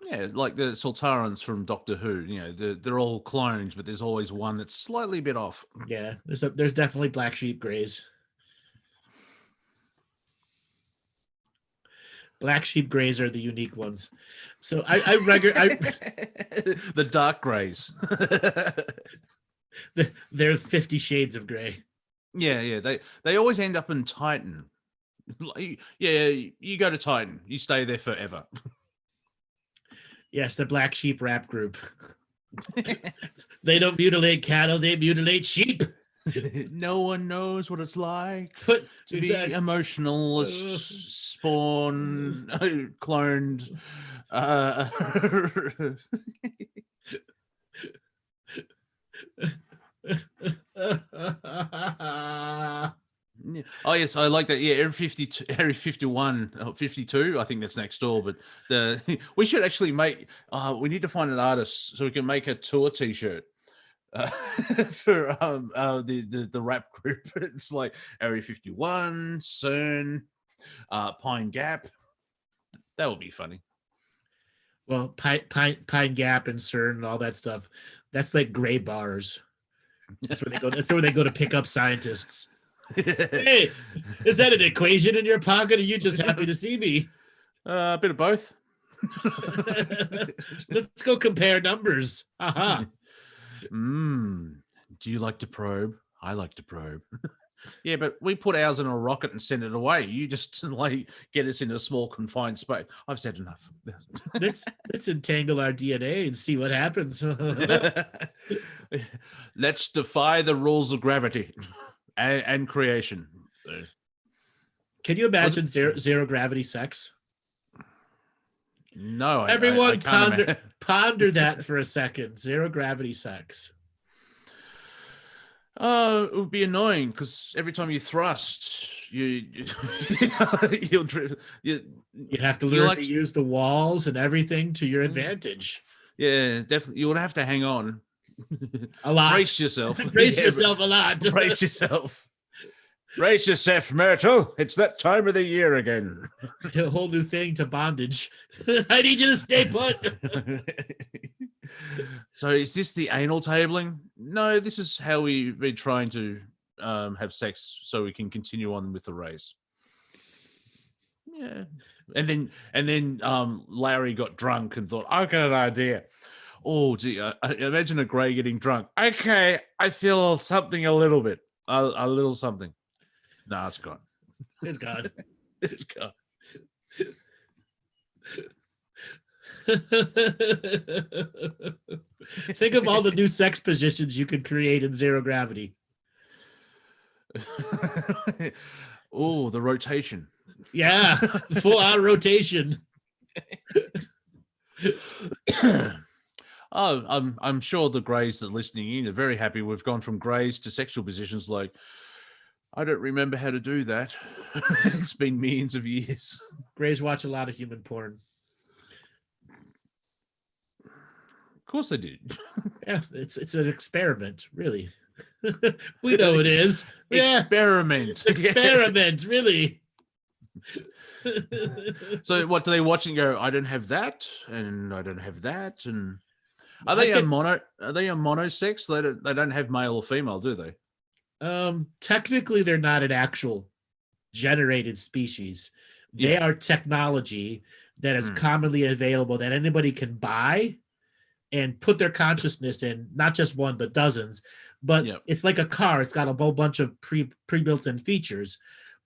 Yeah, like the Sultarans from Doctor Who. They're all clones, but there's always one that's slightly a bit off. Yeah, there's definitely black sheep grays. Black sheep grays are the unique ones. So I regularly the dark grays. They're 50 shades of gray. Yeah. They always end up in Titan. Yeah, you go to Titan, you stay there forever. Yes, the black sheep rap group. They don't mutilate cattle, they mutilate sheep. No one knows what it's like to be emotional, spawn, cloned. Oh yes, I like that. Yeah, Area 52, Area 51, 52. I think that's next door. But we should actually make. We need to find an artist so we can make a tour T-shirt for the rap group. It's like Area 51, CERN, Pine Gap. That would be funny. Well, Pine Gap and CERN and all that stuff. That's like gray bars. That's where they go. That's where they go to pick up scientists. Hey, is that an equation in your pocket? Or are you just happy to see me? A bit of both. Let's go compare numbers. Aha. Do you like to probe? I like to probe. Yeah, but we put ours in a rocket and send it away. You just like get us in a small confined space. I've said enough. Let's entangle our DNA and see what happens. Let's defy the rules of gravity and creation. Can you imagine zero gravity sex? No, Everyone I can't ponder that for a second. Zero gravity sex. It would be annoying because every time you thrust, you'd have to learn to use the walls and everything to your advantage. Yeah, definitely. You would have to hang on a lot. Brace yourself. Brace yourself a lot. Brace yourself. Brace yourself, Myrtle. It's that time of the year again. A whole new thing to bondage. I need you to stay put. So is this the anal tabling? No, this is how we've been trying to have sex so we can continue on with the race. Yeah. And then Larry got drunk and thought, I got an idea. Oh, gee, imagine a Grey getting drunk. Okay, I feel something a little bit. A little something. No, it's gone. It's gone. It's gone. Think of all the new sex positions you could create in zero gravity. Oh, the rotation. Yeah, full on rotation. Oh, I'm sure the Greys that are listening in are very happy. We've gone from Greys to sexual positions. Like, I don't remember how to do that. It's been millions of years. Greys watch a lot of human porn. Of course I did. Yeah, it's an experiment, really. We know it is. Yeah. Experiment. Experiment, really. So what do they watch and go, I don't have that, and I don't have that, and are they a monosex? They don't have male or female, do they? Technically they're not an actual generated species. They are technology that is commonly available that anybody can buy and put their consciousness in, not just one, but dozens. But it's like a car. It's got a whole bunch of pre-built-in features.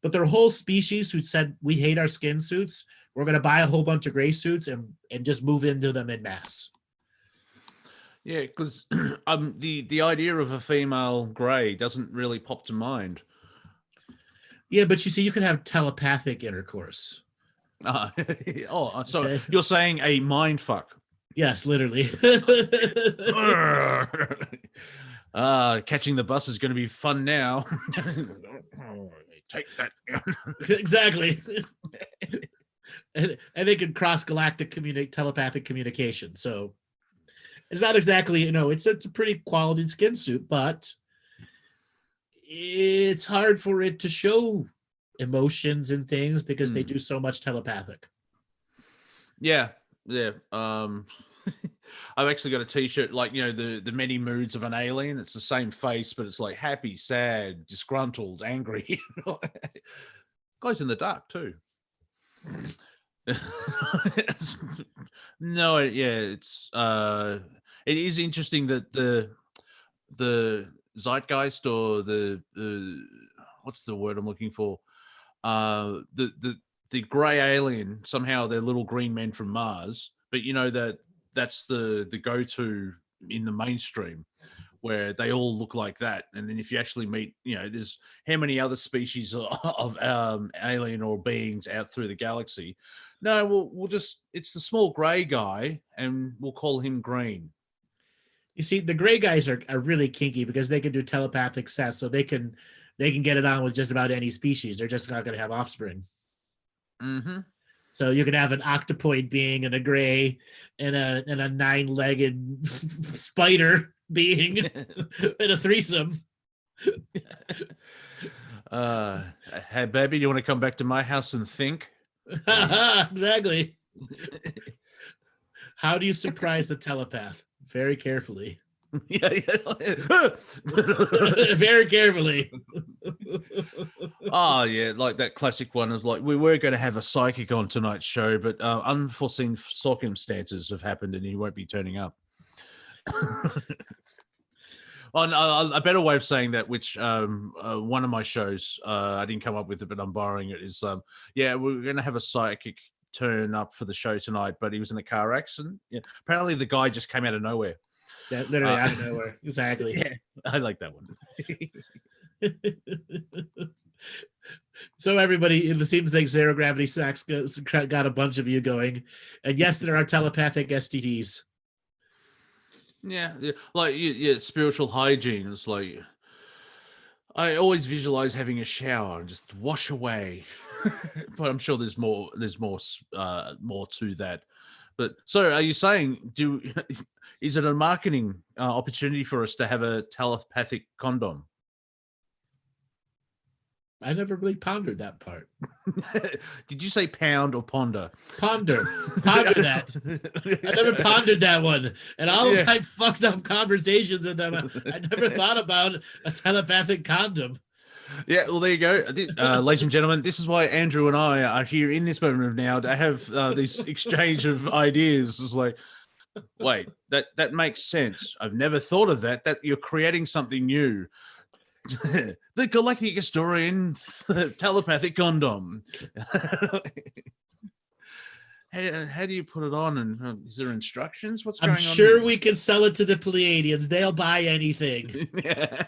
But their whole species who said, we hate our skin suits, we're going to buy a whole bunch of gray suits and just move into them en masse. Yeah, because the idea of a female Grey doesn't really pop to mind. Yeah, but you see, you can have telepathic intercourse. So okay. You're saying a mind fuck? Yes, literally. Catching the bus is going to be fun now. Take that. Exactly. and they can cross galactic telepathic communication. So it's not exactly, it's a pretty quality skin suit, but it's hard for it to show emotions and things because they do so much telepathic. Yeah. I've actually got a t-shirt like, the many moods of an alien. It's the same face, but it's like happy, sad, disgruntled, angry. Guy's in the dark too. It is interesting that the zeitgeist, or the what's the word I'm looking for? The gray alien, somehow they're little green men from Mars, but that's the go-to in the mainstream, where they all look like that. And then if you actually meet, there's how many other species of alien or beings out through the galaxy. No, we'll just, it's the small gray guy and we'll call him green. You see, the gray guys are really kinky because they can do telepathic sex, so they can get it on with just about any species. They're just not going to have offspring. Mm-hmm. So you can have an octopoid being and a gray and a 9-legged spider being in a threesome. Hey, baby, you want to come back to my house and think? Exactly. How do you surprise the telepath? Very carefully. Very carefully. Oh yeah, like that classic one is like, we were going to have a psychic on tonight's show, but unforeseen circumstances have happened and he won't be turning up. A better way of saying that, which one of my shows, I didn't come up with it, but I'm borrowing it, is we're going to have a psychic turn up for the show tonight, but he was in a car accident. Yeah. Apparently the guy just came out of nowhere. Yeah, literally out of nowhere. Exactly. Yeah, I like that one. So everybody, it seems like Zero Gravity Sex got a bunch of you going. And yes, there are telepathic STDs. Yeah. Like spiritual hygiene. It's like, I always visualize having a shower and just wash away. But I'm sure there's more to that. But so are you saying, is it a marketing opportunity for us to have a telepathic condom? I never really pondered that part. Did you say pound or ponder? Ponder that. I never pondered that one. And all of my fucked up conversations with them, I never thought about a telepathic condom. Yeah, well, there you go. Ladies and gentlemen, this is why Andrew and I are here in this moment of now to have this exchange of ideas. It's like, wait, that makes sense. I've never thought of that. That you're creating something new. The Galactic Historian telepathic condom. How do you put it on? And is there instructions? What's going on? I'm sure we can sell it to the Pleiadians. They'll buy anything. Yeah.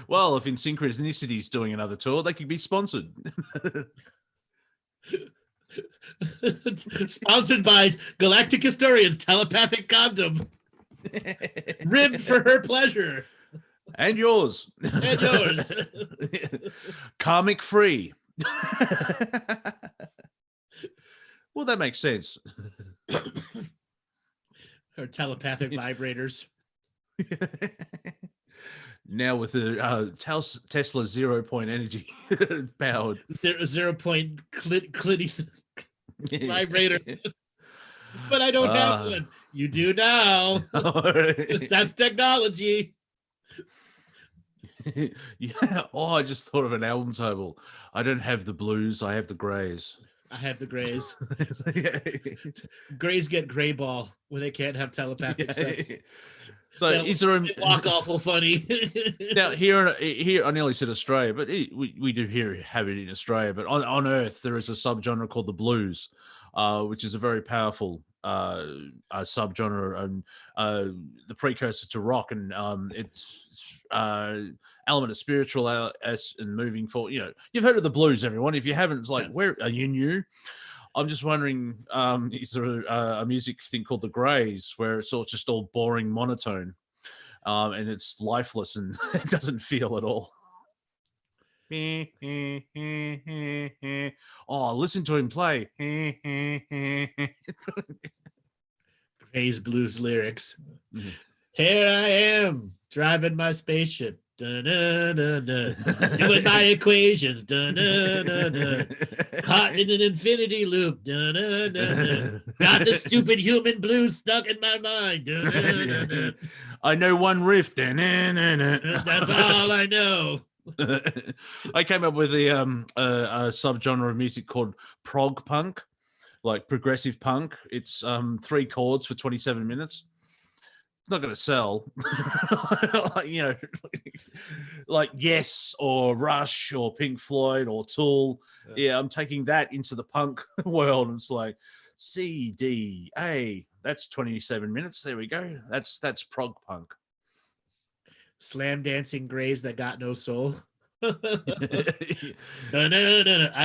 Well, if Synchronicity is doing another tour, they could be sponsored. Sponsored by Galactic Historians telepathic condom. Ribbed for her pleasure. And yours. And yours. Karmic free. Well, that makes sense. Her telepathic vibrators. Now with the Tesla 0 point energy powered. 0 point clitty vibrator. But I don't have one. You do now. That's technology. Yeah. Oh, I just thought of an album title. I don't have the blues. I have the grays. I have the grays. Grays get gray ball when they can't have telepathic sex. So is there a walk awful funny? Now here I nearly said Australia, but we do have it in Australia. But on Earth there is a subgenre called the blues, which is a very powerful subgenre and the precursor to rock, and it's element of spiritual and moving forward. You know, you've heard of the blues, everyone. If you haven't, it's like, where are you new? I'm just wondering, is there a music thing called the Greys where it's all just all boring monotone, and it's lifeless and it doesn't feel at all. Oh, listen to him play. Gray's blues lyrics. Mm-hmm. Here I am driving my spaceship. Doing my equations. Caught in an infinity loop. Got the stupid human blues stuck in my mind. I know one riff. That's all I know. I came up with a subgenre of music called prog punk, like progressive punk. It's 3 chords for 27 minutes. It's not going to sell. Like, you know, like Yes or Rush or Pink Floyd or Tool. Yeah, I'm taking that into the punk world. And it's like C, D, A. That's 27 minutes. There we go. That's prog punk. Slam dancing Greys that got no soul. I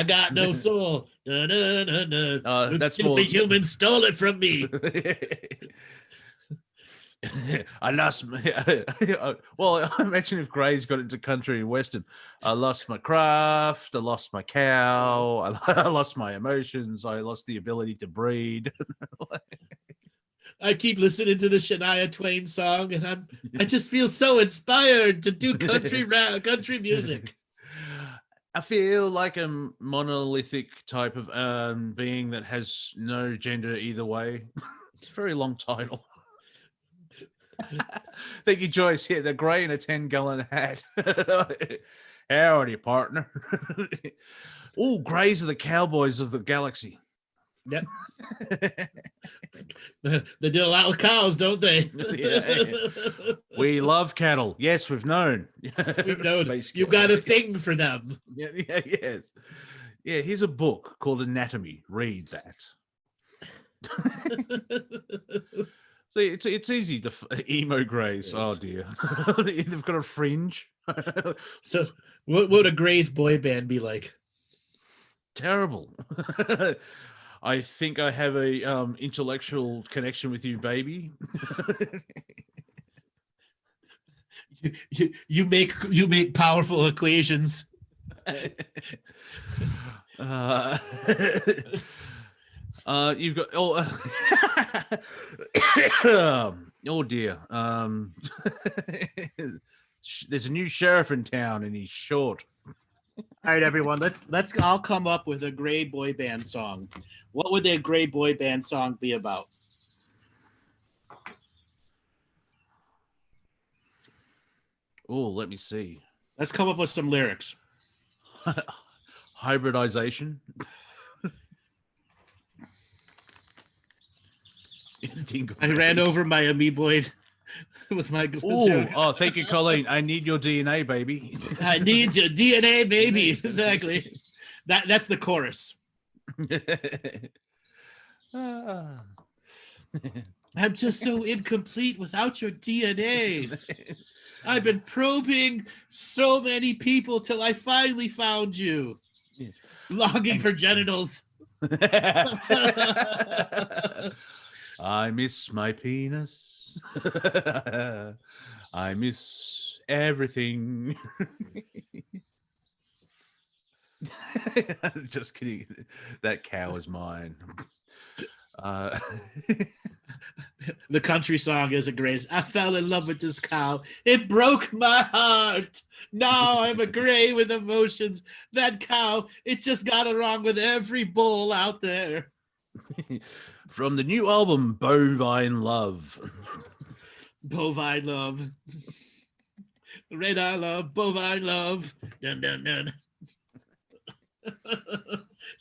got no soul. That's stupid more... humans stole it from me. I lost my... Well, imagine if Gray's got into country and western. I lost my craft. I lost my cow. I lost my emotions. I lost the ability to breed. I keep listening to the Shania Twain song, and I just feel so inspired to do country music. I feel like a monolithic type of being that has no gender either way. It's a very long title. Thank you, Joyce. Yeah, the gray in a 10-gallon hat. Howdy, partner. Oh, grays are the cowboys of the galaxy. Yep. They do a lot with cows, don't they? Yeah. We love cattle. Yes, we've known. We've known. You got a thing for them. Yeah, yes. Yeah, here's a book called Anatomy. Read that. So it's easy to emo grays. Yes. Oh dear, they've got a fringe. So what would a Gray's boy band be like? Terrible. I think I have a intellectual connection with you, baby. you make powerful equations. You've got oh dear. There's a new sheriff in town, and he's short. All right, everyone. Let's. I'll come up with a gray boy band song. What would a gray boy band song be about? Oh, let me see. Let's come up with some lyrics. Hybridization. I ran over my amoeboid with my. Oh, thank you, Colleen. I need your DNA, baby. I need your DNA, baby. Exactly. That's the chorus. I'm just so incomplete without your DNA. I've been probing so many people till I finally found you. Longing for genitals. I miss my penis. I miss everything. Just kidding. That cow is mine. The country song is a grace. I fell in love with this cow. It broke my heart. Now I'm a gray with emotions. That cow, it just got it wrong with every bull out there. From the new album, Bovine Love. Bovine Love. Red Eye Love, Bovine Love. Dun, dun, dun.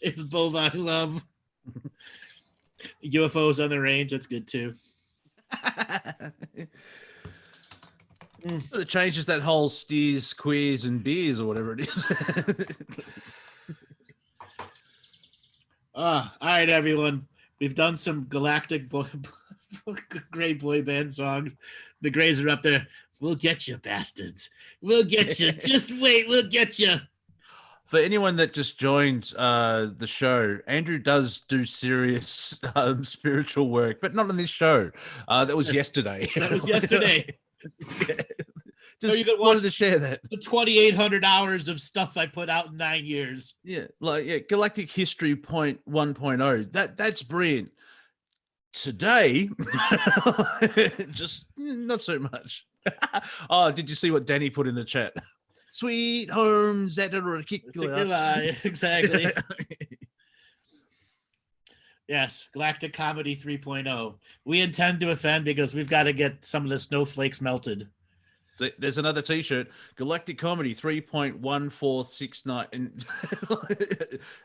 It's Bovine Love. UFOs on the range, that's good too. It changes that whole steers, queers, and beers or whatever it is. All right, everyone. We've done some Galactic gray boy band songs. The Grays are up there. We'll get you, bastards. We'll get you. Just wait. We'll get you. For anyone that just joined the show, Andrew does do serious spiritual work, but not on this show. That was yesterday. That was yesterday. Yeah. Just wanted to share that. The 2,800 hours of stuff I put out in 9 years. Yeah, Galactic History 1.0. That's brilliant. Today, just not so much. Oh, did you see what Danny put in the chat? Sweet home Zetaricula. Exactly. Yes, Galactic Comedy 3.0. We intend to offend because we've got to get some of the snowflakes melted. There's another T-shirt, Galactic Comedy 3.1469, and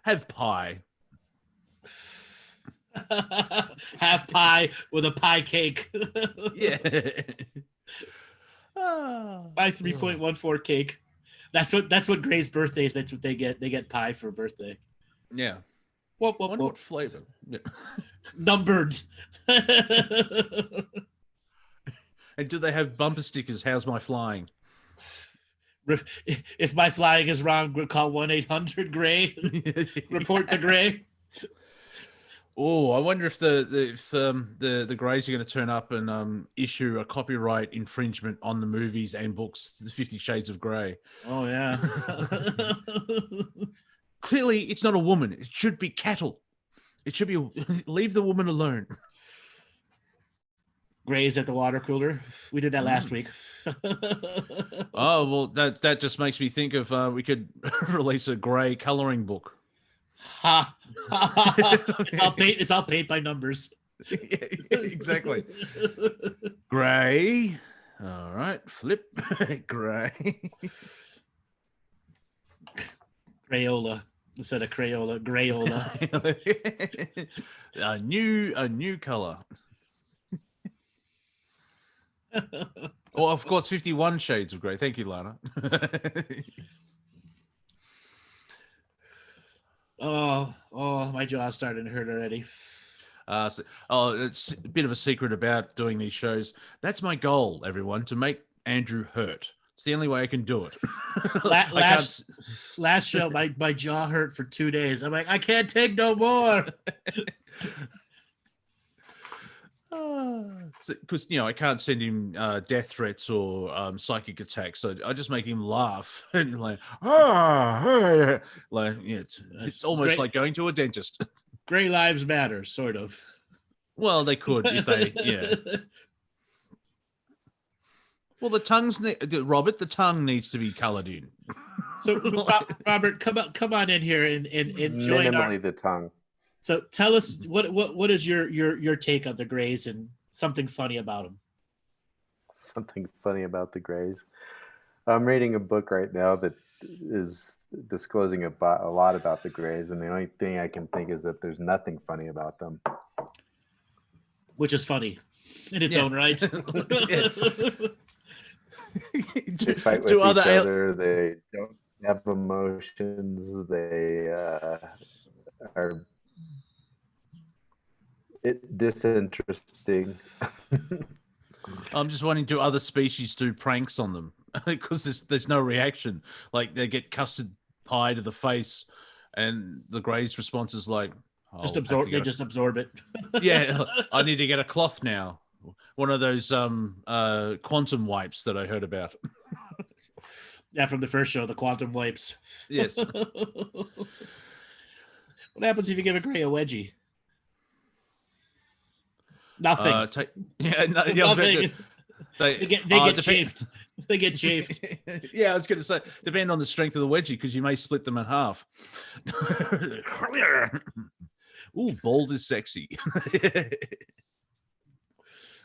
have pie. Have pie with a pie cake. Yeah. Pie 3.14 cake. That's what Gray's birthday is. That's what they get. They get pie for birthday. Yeah. What flavor? Yeah. Numbered. And do they have bumper stickers? How's my flying? If my flying is wrong, we'll call 1-800-GRAY. Report the Gray. Oh, I wonder if the Greys are going to turn up and issue a copyright infringement on the movies and books, The 50 Shades of Grey. Oh, yeah. Clearly, it's not a woman. It should be cattle. It should be leave the woman alone. Grays at the water cooler. We did that last week. Oh, well, that just makes me think of we could release a Grey coloring book. Ha! It's all paint by numbers. Yeah, exactly. Gray. All right, flip. Gray. Crayola instead of Crayola, Grayola. a new color. Well, of course, 51 shades of gray. Thank you, Lana. Oh, my jaw's starting to hurt already. It's a bit of a secret about doing these shows. That's my goal, everyone, to make Andrew hurt. It's the only way I can do it. Last show, my jaw hurt for 2 days. I'm like, I can't take no more. Because I can't send him death threats or psychic attacks, so I just make him laugh and like, it's almost great. like going to a dentist. Gray lives matter, sort of. Well, they could if they, Well, Robert, the tongue needs to be colored in. So, Robert, come on in here and join minimally the tongue. So tell us what is your take on the Greys and something funny about them? Something funny about the Greys. I'm reading a book right now that is disclosing a lot about the Greys, and the only thing I can think is that there's nothing funny about them. Which is funny in its own right. They fight with each other. They don't have emotions. They are disinteresting. I'm just wanting to other species do pranks on them because there's no reaction. Like they get custard pie to the face, and the Grey's response is like, just absorb. They just absorb it. Yeah, I need to get a cloth now. One of those quantum wipes that I heard about. Yeah, from the first show, the quantum wipes. Yes. What happens if you give a Grey a wedgie? Nothing. Nothing. They get chafed. They get chafed. Yeah, I was going to say, depend on the strength of the wedgie because you may split them in half. Ooh, bold is sexy.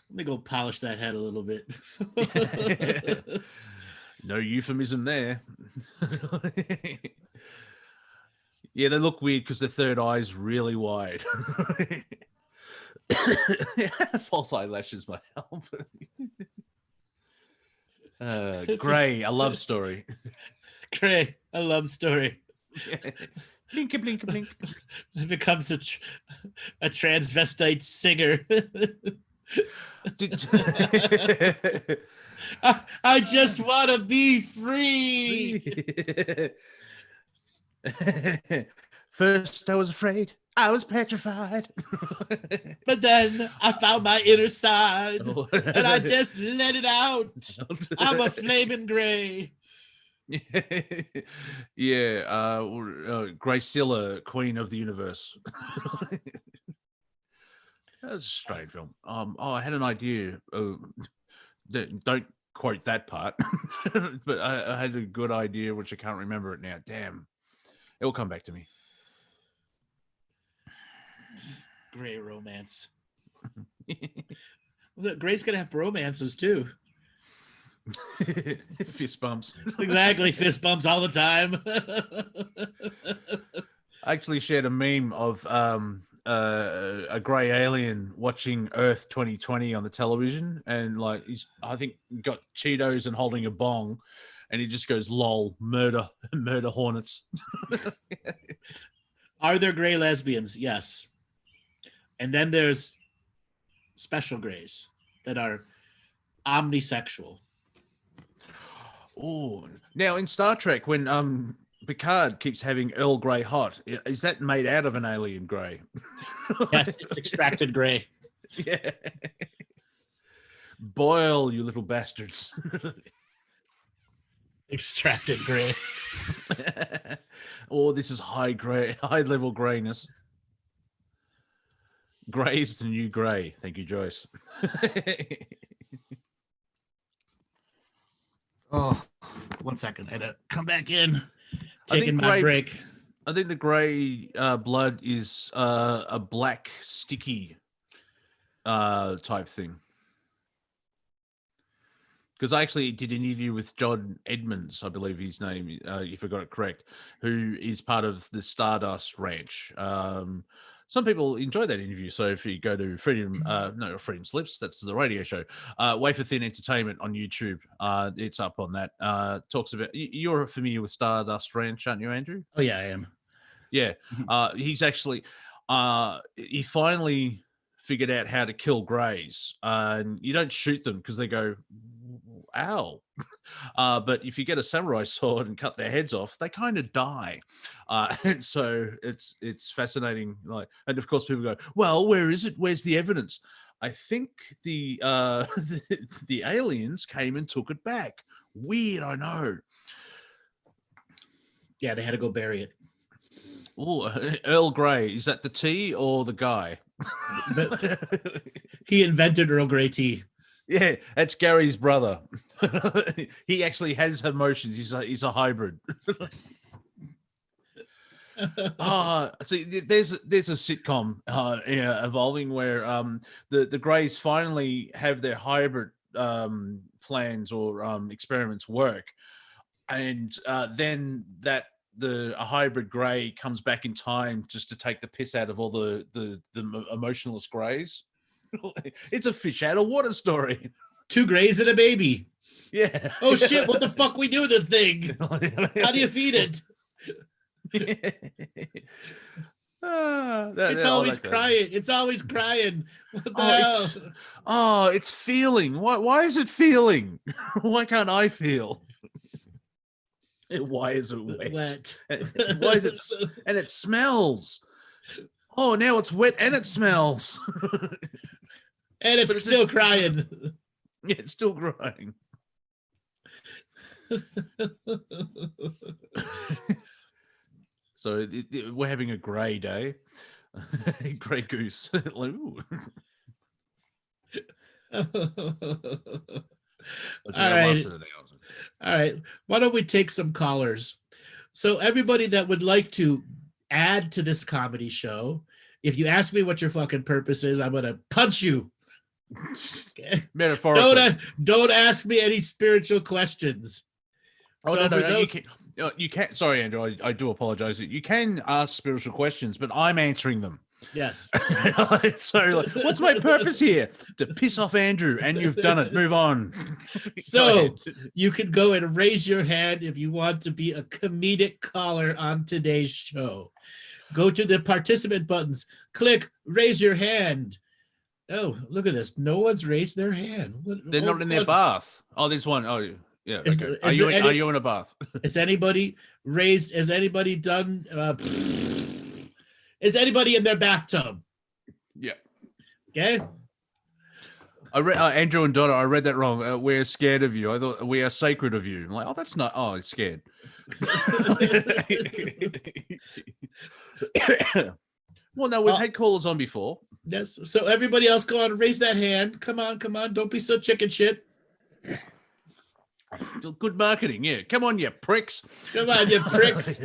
Let me go polish that head a little bit. No euphemism there. Yeah, they look weird because their third eye is really wide. False eyelashes might help. Grey, a love story. Grey, a love story. Blink, blink, blink. It becomes a transvestite singer. I just want to be free. First, I was afraid. I was petrified. But then I found my inner side, and I just let it out. I'm a flaming Grey. Yeah, Gracilla, Queen of the Universe. That's a strange film. I had an idea. Don't quote that part, but I had a good idea, which I can't remember it now. Damn, it will come back to me. Grey romance. Grey's gonna have romances too. Fist bumps. Exactly, fist bumps all the time. I actually shared a meme of a grey alien watching Earth 2020 on the television, and like he's, I think, got Cheetos and holding a bong, and he just goes, "Lol, murder hornets." Are there Grey lesbians? Yes. And then there's special Greys that are omnisexual. Oh, now in Star Trek, when Picard keeps having Earl Grey hot, is that made out of an alien Grey? Yes, it's extracted Grey. Yeah. Boil, you little bastards. Extracted Grey. Oh, this is high level grayness. Grey is the new grey. Thank you, Joyce. Oh, 1 second. I had to come back in. Taking my break. I think the grey blood is a black, sticky type thing. Because I actually did an interview with John Edmonds, I believe his name, if I got it correct, who is part of the Stardust Ranch. Some people enjoy that interview. So if you go to Freedom Slips, that's the radio show, Wafer Thin Entertainment on YouTube, it's up on that. Talks about, you're familiar with Stardust Ranch, aren't you, Andrew? Oh, yeah, I am. Yeah. He's actually, he finally figured out how to kill greys. And you don't shoot them because they go, ow. But if you get a samurai sword and cut their heads off, they kind of die. And so it's fascinating. Like, and of course people go, well, where is it? Where's the evidence? I think the the aliens came and took it back. Weird, I know. Yeah, they had to go bury it. Oh, Earl Grey. Is that the tea or the guy? He invented Earl Grey tea. Yeah, that's Gary's brother. He actually has emotions. He's a hybrid. See, there's a sitcom evolving where the Greys finally have their hybrid plans or experiments work, and then a hybrid Grey comes back in time just to take the piss out of all the emotionless Greys. It's a fish out of water story. 2 Greys and a baby. Yeah. Oh shit! What the fuck we do with this thing? How do you feed it? It's always crying. It's always crying. What the hell? It's feeling. Why is it feeling? Why can't I feel? Why is it wet? Why is it? And it smells. Oh, now it's wet and it smells. And it's still crying. Yeah, it's still crying. So we're having a grey day. Grey goose. All right. All right. Why don't we take some callers? So everybody that would like to add to this comedy show, if you ask me what your fucking purpose is, I'm going to punch you. Okay? Metaphorically. Don't ask me any spiritual questions. Oh, so no, you can't. Sorry, Andrew, I do apologize. You can ask spiritual questions, but I'm answering them. Yes. So, like, what's my purpose here? To piss off Andrew, and you've done it. Move on. So you can go and raise your hand if you want to be a comedic caller on today's show. Go to the participant buttons, click raise your hand. Oh, look at this. No one's raised their hand. They're not in their bath. Oh, there's one. Oh, yeah. Okay. Are you in a bath? Is anybody raised? Has anybody done? Is anybody in their bathtub? Yeah. Okay. I read Andrew and Donna. I read that wrong. We're scared of you. I thought we are sacred of you. I'm like, oh, that's not. Oh, it's scared. Well, no, we've had callers on before. Yes. So everybody else, go on and raise that hand. Come on. Don't be so chicken shit. Still good marketing, yeah. Come on, you pricks. Come on, you pricks.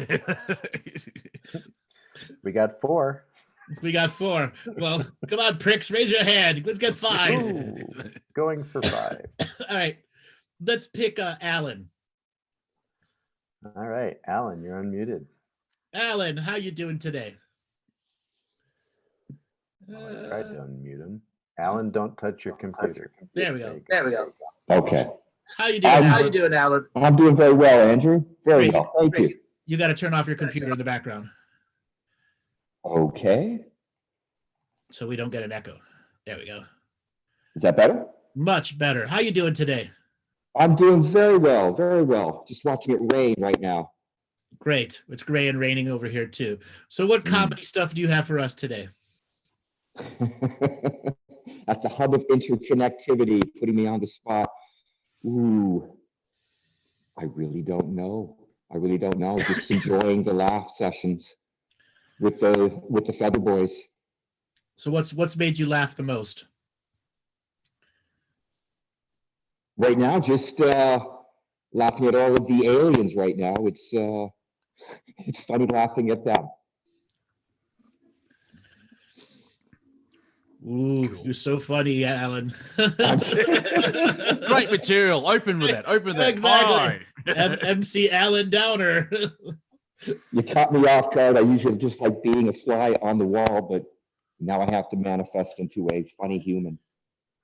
We got 4. Well, come on, pricks. Raise your hand. Let's get 5. Ooh, going for 5. All right. Let's pick Alan. All right, Alan, you're unmuted. Alan, how you doing today? I tried to unmute him. Alan, don't touch your computer. There we go. Okay. How you doing, Alan? I'm doing very well, Andrew. Very well. Thank you. You got to turn off your computer in the background. Okay. So we don't get an echo. There we go. Is that better? Much better. How you doing today? I'm doing very well, very well. Just watching it rain right now. Great. It's gray and raining over here too. So what comedy stuff do you have for us today? At the hub of interconnectivity, putting me on the spot. Ooh, I really don't know. Just enjoying the laugh sessions with the Feather Boys. So what's made you laugh the most? Right now, just laughing at all of the aliens right now. It's funny laughing at them. Ooh, Cool. you're so funny, Alan. Great material. Open with that. Open with that. Exactly. Fine. MC Alan Downer. You caught me off guard. I usually just like being a fly on the wall, but now I have to manifest into a funny human.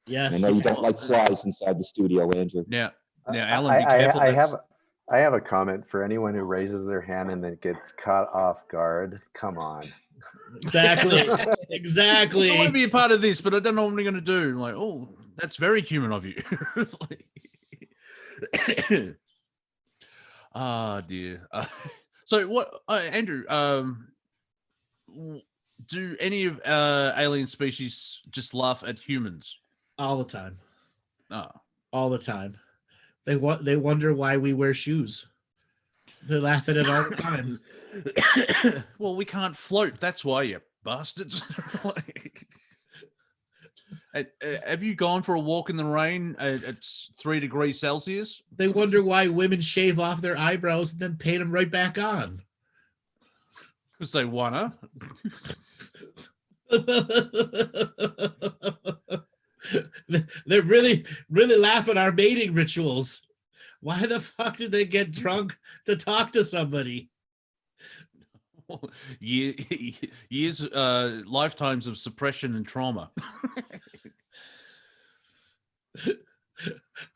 Yes. I know you don't like flies inside the studio, Andrew. Now, Alan, be careful. I have a comment for anyone who raises their hand and then gets caught off guard. Come on. Exactly. I want to Exactly. be a part of this, but I don't know what I'm going to do. I'm like, oh, that's very human of you. Ah, dear. So what, Andrew, do any of alien species just laugh at humans? All the time. Oh. All the time. They wonder why we wear shoes. They laugh at it all the time. Well, we can't float. That's why, you bastards. Have you gone for a walk in the rain at 3 degrees Celsius? They wonder why women shave off their eyebrows and then paint them right back on. Because they wanna. They're really laughing at our mating rituals. Why the fuck did they get drunk to talk to somebody? Years, lifetimes of suppression and trauma. All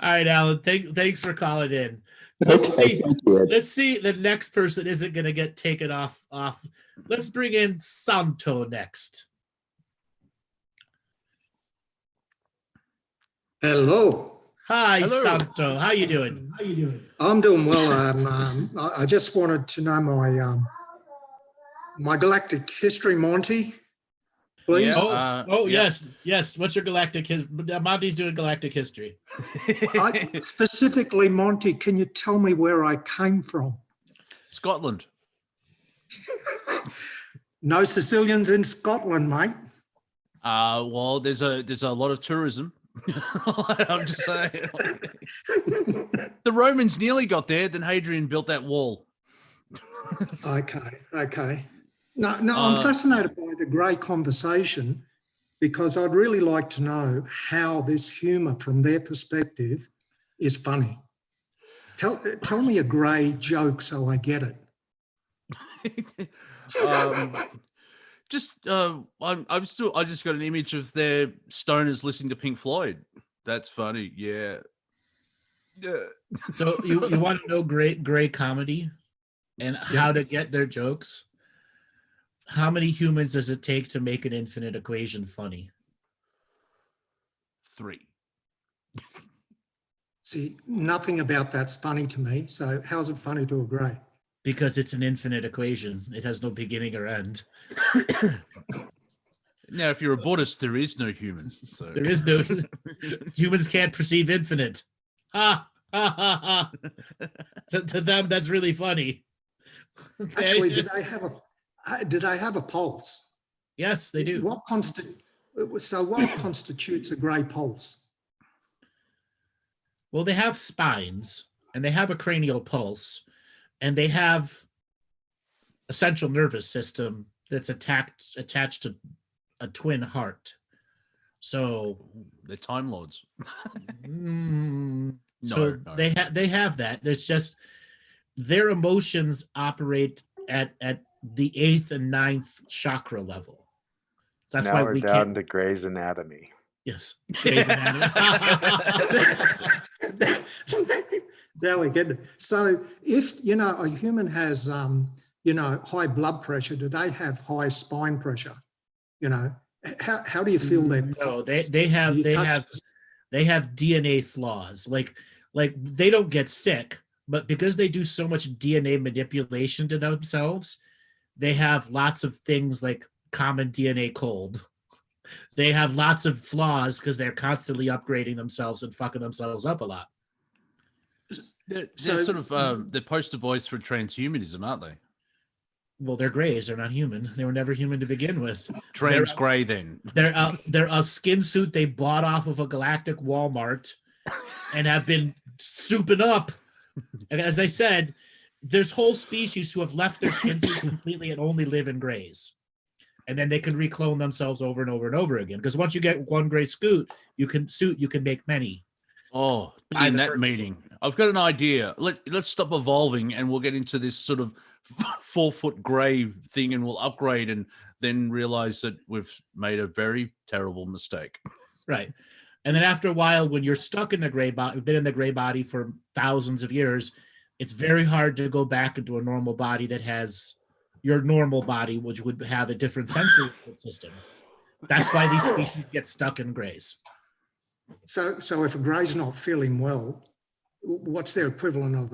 right, Alan. Thanks for calling in. Let's see. Let's see. The next person isn't going to get taken off. Let's bring in Santo next. Hello. Hi, Hello. Santo. How you doing? I'm doing well. I just wanted to know my galactic history, Monty, please. Yeah. Yeah. Yes. What's your galactic history? Monty's doing galactic history. Specifically, Monty, can you tell me where I came from? Scotland. No Sicilians in Scotland, mate. Well, there's a lot of tourism. I'm just saying. The Romans nearly got there, then Hadrian built that wall. Okay. No, I'm fascinated by the grey conversation because I'd really like to know how this humour from their perspective is funny. Tell me a grey joke so I get it. I just got an image of their stoners listening to Pink Floyd. That's funny. Yeah. So you want to know gray comedy and how to get their jokes? How many humans does it take to make an infinite equation funny? 3. See, nothing about that's funny to me. So how's it funny to a grey? Because it's an infinite equation. It has no beginning or end. Now, if you're a Buddhist, there is no human. So. There is no humans can't perceive infinite. Ha ha ha ha. To them, that's really funny. Actually, do they have a pulse? Yes, they do. What constitutes a grey pulse? Well, they have spines and they have a cranial pulse and they have a central nervous system that's attached to a twin heart. So they're Time Lords. So they have that. There's just their emotions operate at the 8th and 9th chakra level. That's now why we're we down can't. to Grey's Anatomy. Yes. Grey's Anatomy. There we get it. So if, a human has, high blood pressure, do they have high spine pressure? How do you feel their pulse? No, they have DNA flaws. Like they don't get sick, but because they do so much DNA manipulation to themselves, they have lots of things like common DNA cold. They have lots of flaws because they're constantly upgrading themselves and fucking themselves up a lot. They're sort of the poster boys for transhumanism, aren't they? Well, they're grays. They're not human. They were never human to begin with. Trans gray, then. They're a skin suit they bought off of a Galactic Walmart and have been souping up. And as I said, there's whole species who have left their skin suits completely and only live in grays. and then they can reclone themselves over and over and over again. Because once you get one gray you can make many. Oh, By in the that first meeting, I've got an idea. Let's stop evolving, and we'll get into this sort of 4-foot gray thing, and we'll upgrade, and then realize that we've made a very terrible mistake. Right. And then after a while, when you're stuck in the gray body, been in the gray body for thousands of years, it's very hard to go back into a normal body that has your normal body, which would have a different sensory system. That's why these species get stuck in grays. So if a grey's not feeling well, what's their equivalent of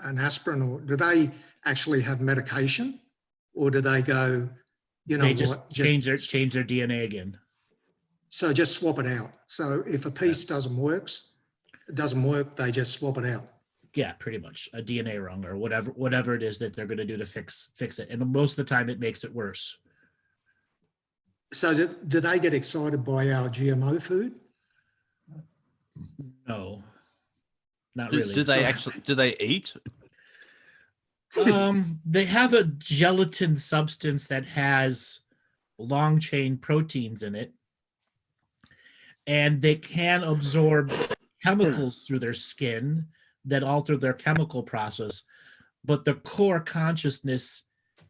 an aspirin? Or do they actually have medication? Or do they go, you know, they just change their DNA again. So just swap it out. So if a piece doesn't work, they just swap it out. Yeah, pretty much a DNA rung or whatever it is that they're going to do to fix it. And most of the time it makes it worse. So do they get excited by our GMO food? No, not really. Do they eat? They have a gelatin substance that has long chain proteins in it, and they can absorb chemicals through their skin that alter their chemical process, but the core consciousness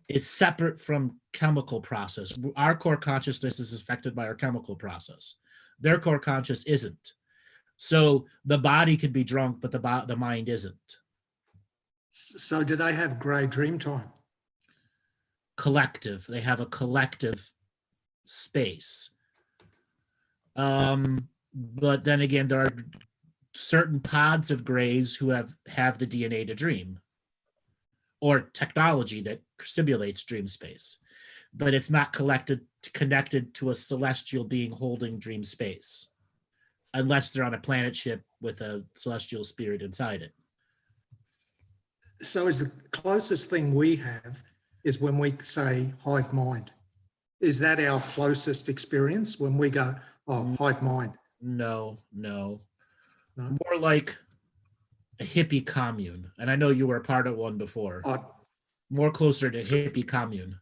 is separate from chemical process. Our core consciousness is affected by our chemical process. Their core conscious isn't. So the body could be drunk, but the mind isn't. So do they have grey dream time? Collective. They have a collective space. But then again, there are certain pods of grays who have the DNA to dream, or technology that simulates dream space, but it's not connected to a celestial being holding dream space, unless they're on a planet ship with a celestial spirit inside it. So is the closest thing we have is when we say hive mind. Is that our closest experience when we go, oh, hive mind? No. More like a hippie commune. And I know you were a part of one before. More closer to hippie commune.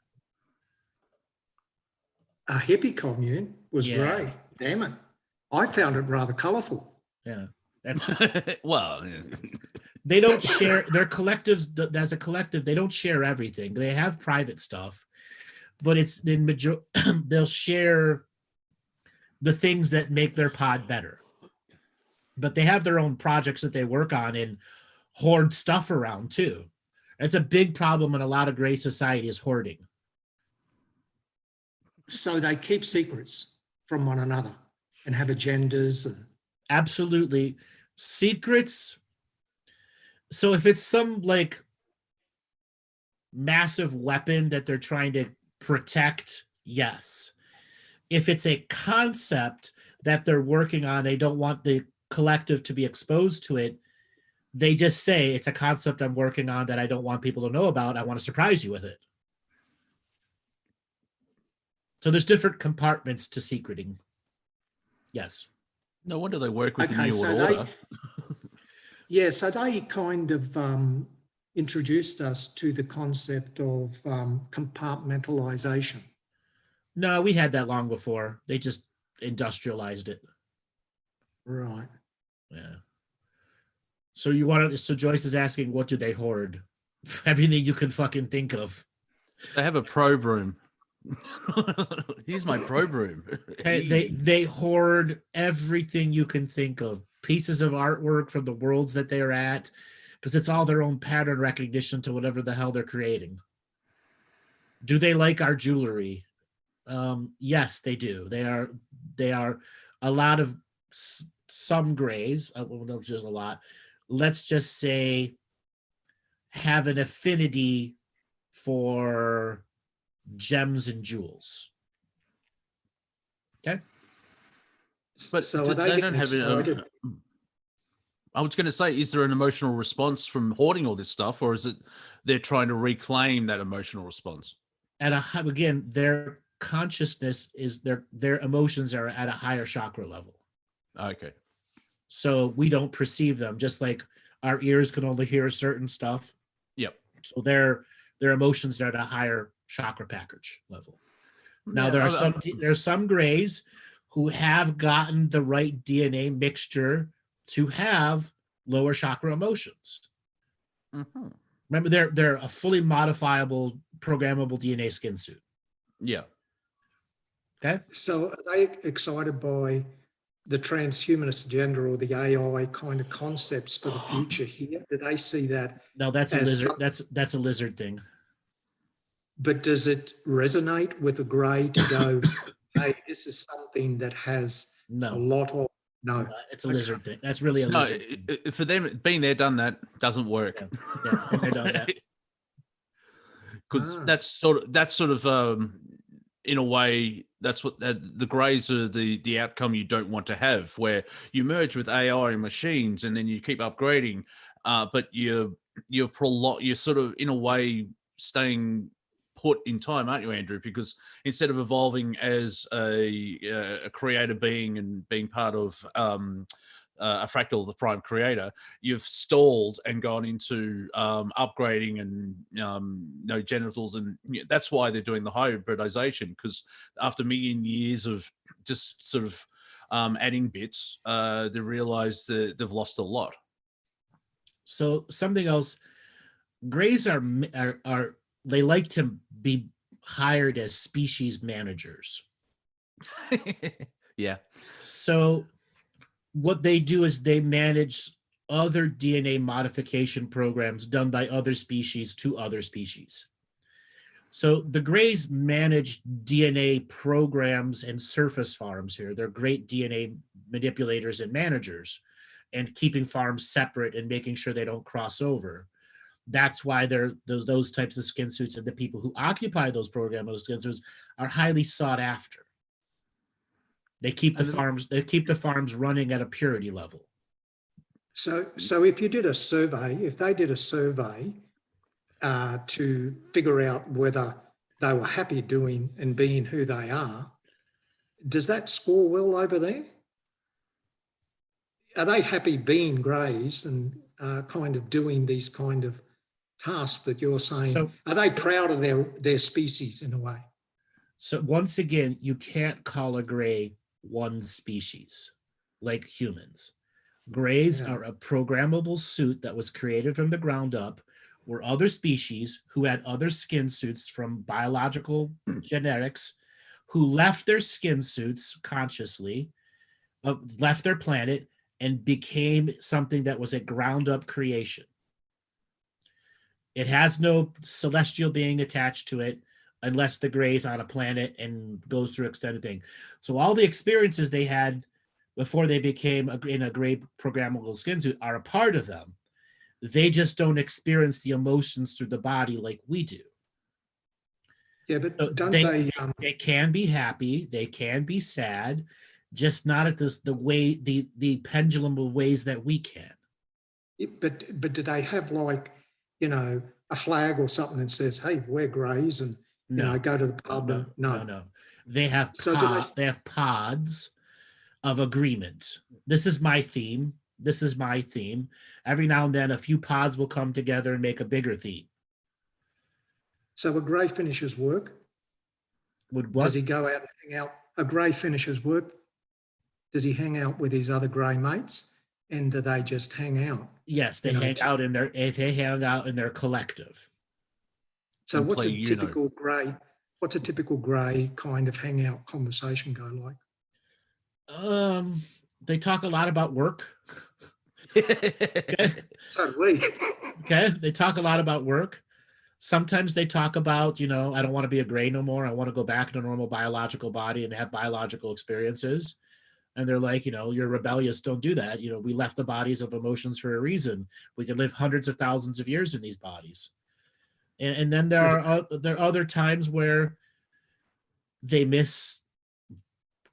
A hippie commune was grey. Damn it. I found it rather colourful. Yeah. That's well, they don't share their collectives. As a collective, they don't share everything. They have private stuff, but it's they'll share the things that make their pod better. But they have their own projects that they work on and hoard stuff around too. It's a big problem in a lot of gray society is hoarding. So they keep secrets from one another and have agendas. And absolutely. Secrets. So if it's some like massive weapon that they're trying to protect, yes. If it's a concept that they're working on, they don't want the collective to be exposed to it. They just say it's a concept I'm working on that I don't want people to know about. I want to surprise you with it. So there's different compartments to secreting. Yes. No wonder they work with the New Order. So they kind of introduced us to the concept of compartmentalization. No, we had that long before. They just industrialized it. Right. Yeah. So Joyce is asking, what do they hoard? Everything you can fucking think of. They have a probe room. Here's my probe room. They hoard everything you can think of. Pieces of artwork from the worlds that they're at, because it's all their own pattern recognition to whatever the hell they're creating. Do they like our jewelry? Yes, they do. They are a lot of some grays, well, just a lot. Let's just say have an affinity for gems and jewels. Okay. But so they don't have it. I was going to say, is there an emotional response from hoarding all this stuff, or is it they're trying to reclaim that emotional response? Again, their consciousness is their emotions are at a higher chakra level. Okay. So we don't perceive them, just like our ears can only hear certain stuff. Yep. So their emotions are at a higher chakra package level. Now Yeah, there's some grays who have gotten the right DNA mixture to have lower chakra emotions. mhm. Remember, they're a fully modifiable, programmable DNA skin suit. Yeah. So are they excited by the transhumanist agenda or the AI kind of concepts for the future here? Do they see that? No, that's a as lizard. some- That's a lizard thing. But does it resonate with a grey to go, hey, this is something that has a No, lot of, no. it's a Okay. lizard thing. That's really a No, lizard thing. for them, being there, done that doesn't work. Yeah, been there, done that. Because Ah. that's sort of in a way, that's what the greys are, the outcome you don't want to have, where you merge with AI and machines and then you keep upgrading, but you're sort of in a way staying put in time, aren't you, Andrew? Because instead of evolving as a creator being and being part of a fractal of the prime creator, you've stalled and gone into upgrading and no genitals, and that's why they're doing the hybridization, because after a million years of just sort of adding bits, they realize that they've lost a lot. So something else, grays are they like to be hired as species managers. Yeah. So what they do is they manage other DNA modification programs done by other species to other species. So the grays manage DNA programs and surface farms here. They're great DNA manipulators and managers, and keeping farms separate and making sure they don't cross over. That's why they're those types of skin suits, and the people who occupy those programmable skin suits are highly sought after. They keep the farms running at a purity level. So if you did a survey, if they did a survey to figure out whether they were happy doing and being who they are, does that score well over there? Are they happy being greys and kind of doing these kind of tasks that you're saying? So- are they proud of their species in a way? So once again, you can't call a gray one species like humans. Grays Yeah. are a programmable suit that was created from the ground up, where other species who had other skin suits from biological genetics, who left their skin suits consciously, left their planet, and became something that was a ground up creation. It has no celestial being attached to it unless the gray's on a planet and goes through extended thing. So all the experiences they had before they became in a gray programmable skin suit are a part of them. They just don't experience the emotions through the body like we do. Yeah, but So don't they can be happy, they can be sad, just not at the pendulum of ways that we can. But do they have, like, a flag or something that says, hey, we're greys, and No, go to the pub? no. They have So they have pods of agreement. This is my theme. This is my theme. Every now and then, a few pods will come together and make a bigger theme. So a grey finishes work. Would what? Does he go out and hang out? A grey finishes work. Does he hang out with his other grey mates, and do they just hang out? Yes, they hang out in their collective. So And what's play a Uno. typical grey? What's a typical grey kind of hangout conversation go like? They talk a lot about work. Okay. So do we. Okay, they talk a lot about work. Sometimes they talk about, I don't want to be a gray no more. I want to go back to a normal biological body and have biological experiences. And they're like, you're rebellious. Don't do that. We left the bodies of emotions for a reason. We could live hundreds of thousands of years in these bodies. And then there are other times where they miss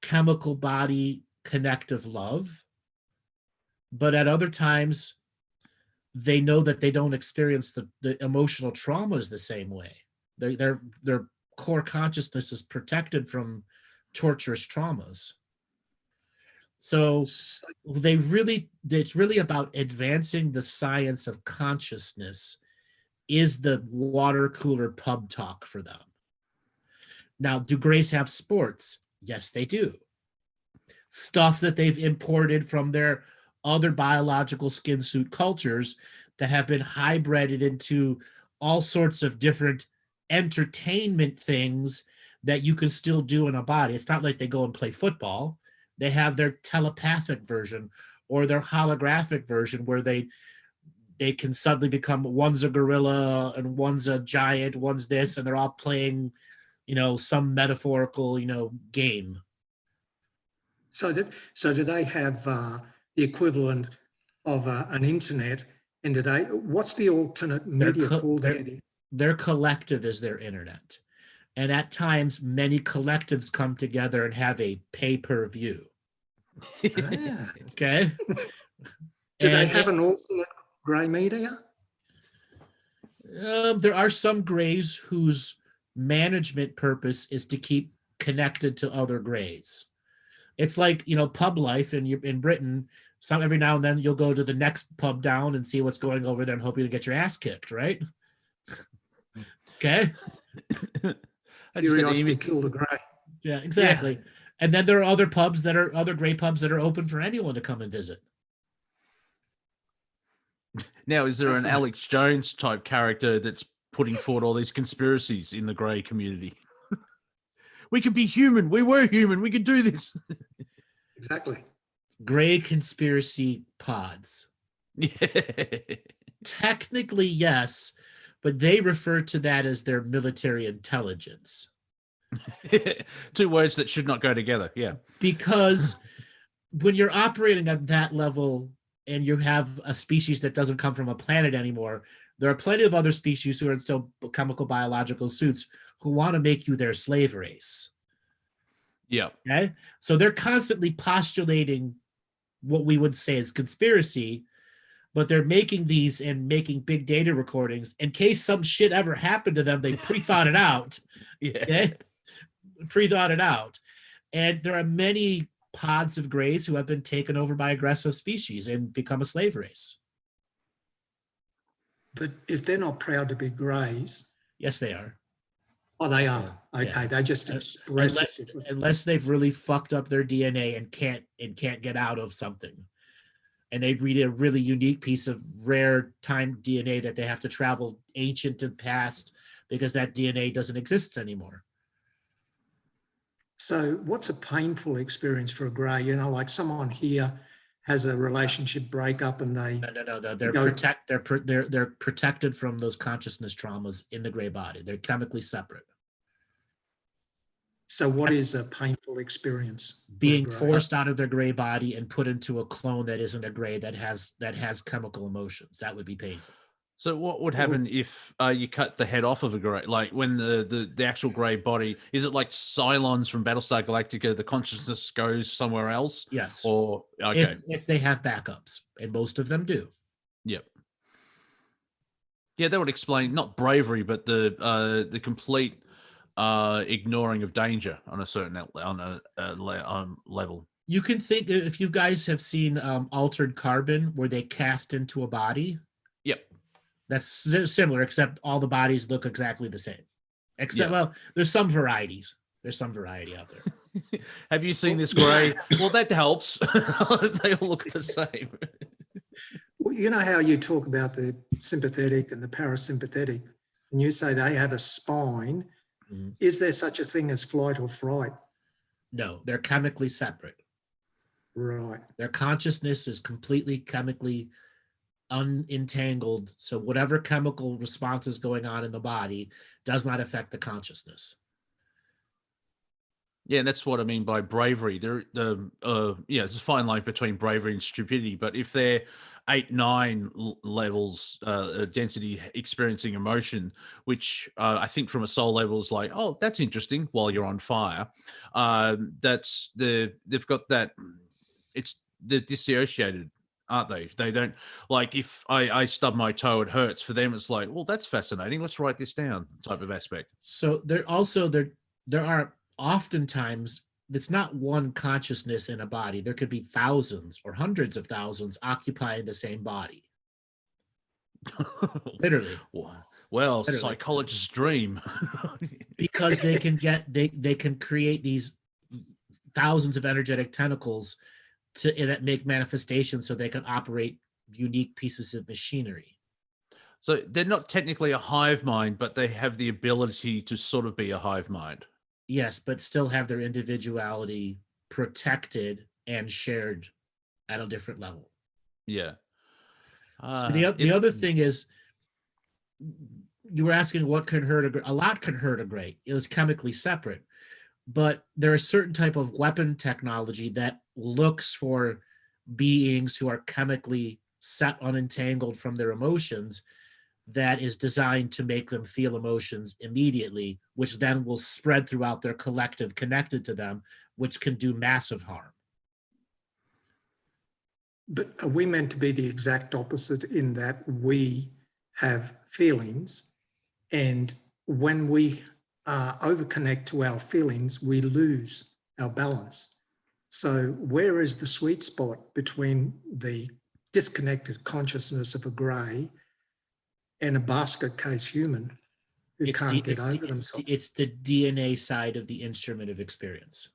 chemical body connective love. But at other times, they know that they don't experience the emotional traumas the same way. Their core consciousness is protected from torturous traumas. So it's really about advancing the science of consciousness is the water cooler pub talk for them. Now, do grays have sports? Yes, they do. Stuff that they've imported from their other biological skin suit cultures that have been hybrided into all sorts of different entertainment things that you can still do in a body. It's not like they go and play football. They have their telepathic version or their holographic version where they can suddenly become, one's a gorilla and one's a giant, one's this, and they're all playing, some metaphorical, game. So do they have the equivalent of an internet? And what's the alternate media called? Their collective is their internet. And at times, many collectives come together and have a pay-per-view. Okay. Do they have an alternate grey media? There are some grays whose management purpose is to keep connected to other grays. It's like, pub life in Britain. Every now and then you'll go to the next pub down and see what's going over there and hoping to get your ass kicked, right? Okay. Curiosity killed a grey. Yeah, exactly. Yeah. And then there are other grey pubs that are open for anyone to come and visit. Now, is there an Alex Jones type character that's putting forward all these conspiracies in the grey community? We could be human. We were human. We could do this. Exactly. Grey conspiracy pods. Yeah. Technically, yes, but they refer to that as their military intelligence. Two words that should not go together. Yeah. Because when you're operating at that level and you have a species that doesn't come from a planet anymore, there are plenty of other species who are still chemical biological suits who want to make you their slave race. Yeah. Okay. So they're constantly postulating what we would say is conspiracy, but they're making these and making big data recordings in case some shit ever happened to them. They pre-thought it out. Yeah. Okay? Pre-thought it out. And there are many pods of grays who have been taken over by aggressive species and become a slave race. But if they're not proud to be greys. Yes, they are. Oh, they are. Okay, yeah. They just express it. Unless they've really fucked up their DNA and can't get out of something. And they read a really unique piece of rare time DNA that they have to travel ancient and past because that DNA doesn't exist anymore. So what's a painful experience for a grey? Like someone here has a relationship breakup and they... No. They're protected from those consciousness traumas in the grey body. They're chemically separate. So what is a painful experience? Being forced out of their grey body and put into a clone that isn't a grey that has chemical emotions. That would be painful. So what would happen if you cut the head off of a grey? Like when the actual grey body, is it like Cylons from Battlestar Galactica, the consciousness goes somewhere else? Yes. Or okay. If they have backups, and most of them do. Yep. Yeah, that would explain not bravery, but the complete ignoring of danger on a certain level. You can think, if you guys have seen Altered Carbon, where they cast into a body. Yep. That's similar, except all the bodies look exactly the same. Except, well, there's some varieties. There's some variety out there. Have you seen this grey? Well, that helps. They all look the same. Well, you know how you talk about the sympathetic and the parasympathetic, and you say they have a spine. Mm-hmm. Is there such a thing as flight or fright? No, they're chemically separate. Right. Their consciousness is completely chemically unentangled, so whatever chemical response is going on in the body does not affect the consciousness. Yeah, that's what I mean by bravery. There's a fine line between bravery and stupidity, but if they're 8-9 levels density experiencing emotion, which I think from a soul level is like, oh, that's interesting while you're on fire. They've got that, they're dissociated, aren't they? They don't, like if I stub my toe, it hurts. For them, it's like, well, that's fascinating. Let's write this down type of aspect. So there are oftentimes, it's not one consciousness in a body. There could be thousands or hundreds of thousands occupying the same body. Literally. Well, Literally. psychologist's dream. Because they can create these thousands of energetic tentacles that make manifestations so they can operate unique pieces of machinery. So they're not technically a hive mind, but they have the ability to sort of be a hive mind. Yes, but still have their individuality protected and shared at a different level. Yeah. So the other thing is, you were asking what can hurt a lot can hurt a gray. It was chemically separate, but there are certain type of weapon technology that looks for beings who are chemically set unentangled from their emotions, that is designed to make them feel emotions immediately, which then will spread throughout their collective connected to them, which can do massive harm. But are we meant to be the exact opposite in that we have feelings, and when we overconnect to our feelings, we lose our balance? So where is the sweet spot between the disconnected consciousness of a grey and a basket case human who can't get over themselves? It's the DNA side of the instrument of experience.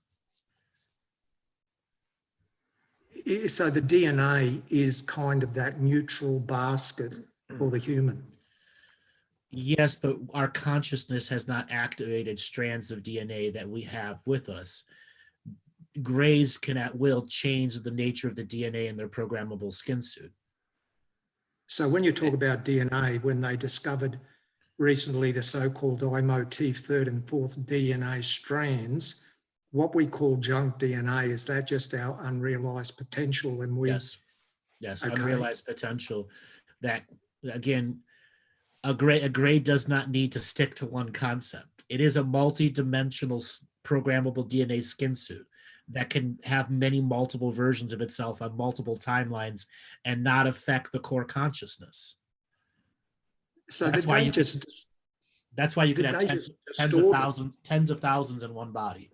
So the DNA is kind of that neutral basket for the human. Yes, but our consciousness has not activated strands of DNA that we have with us. Greys can at will change the nature of the DNA in their programmable skin suit. So when you talk about DNA, when they discovered recently the so-called I motif third and fourth DNA strands, what we call junk DNA, is that just our unrealized potential? And we Yes, okay. Unrealized potential. That, again, a gray does not need to stick to one concept. It is a multi-dimensional programmable DNA skin suit that can have many multiple versions of itself on multiple timelines and not affect the core consciousness. So that's why you could have tens of thousands in one body.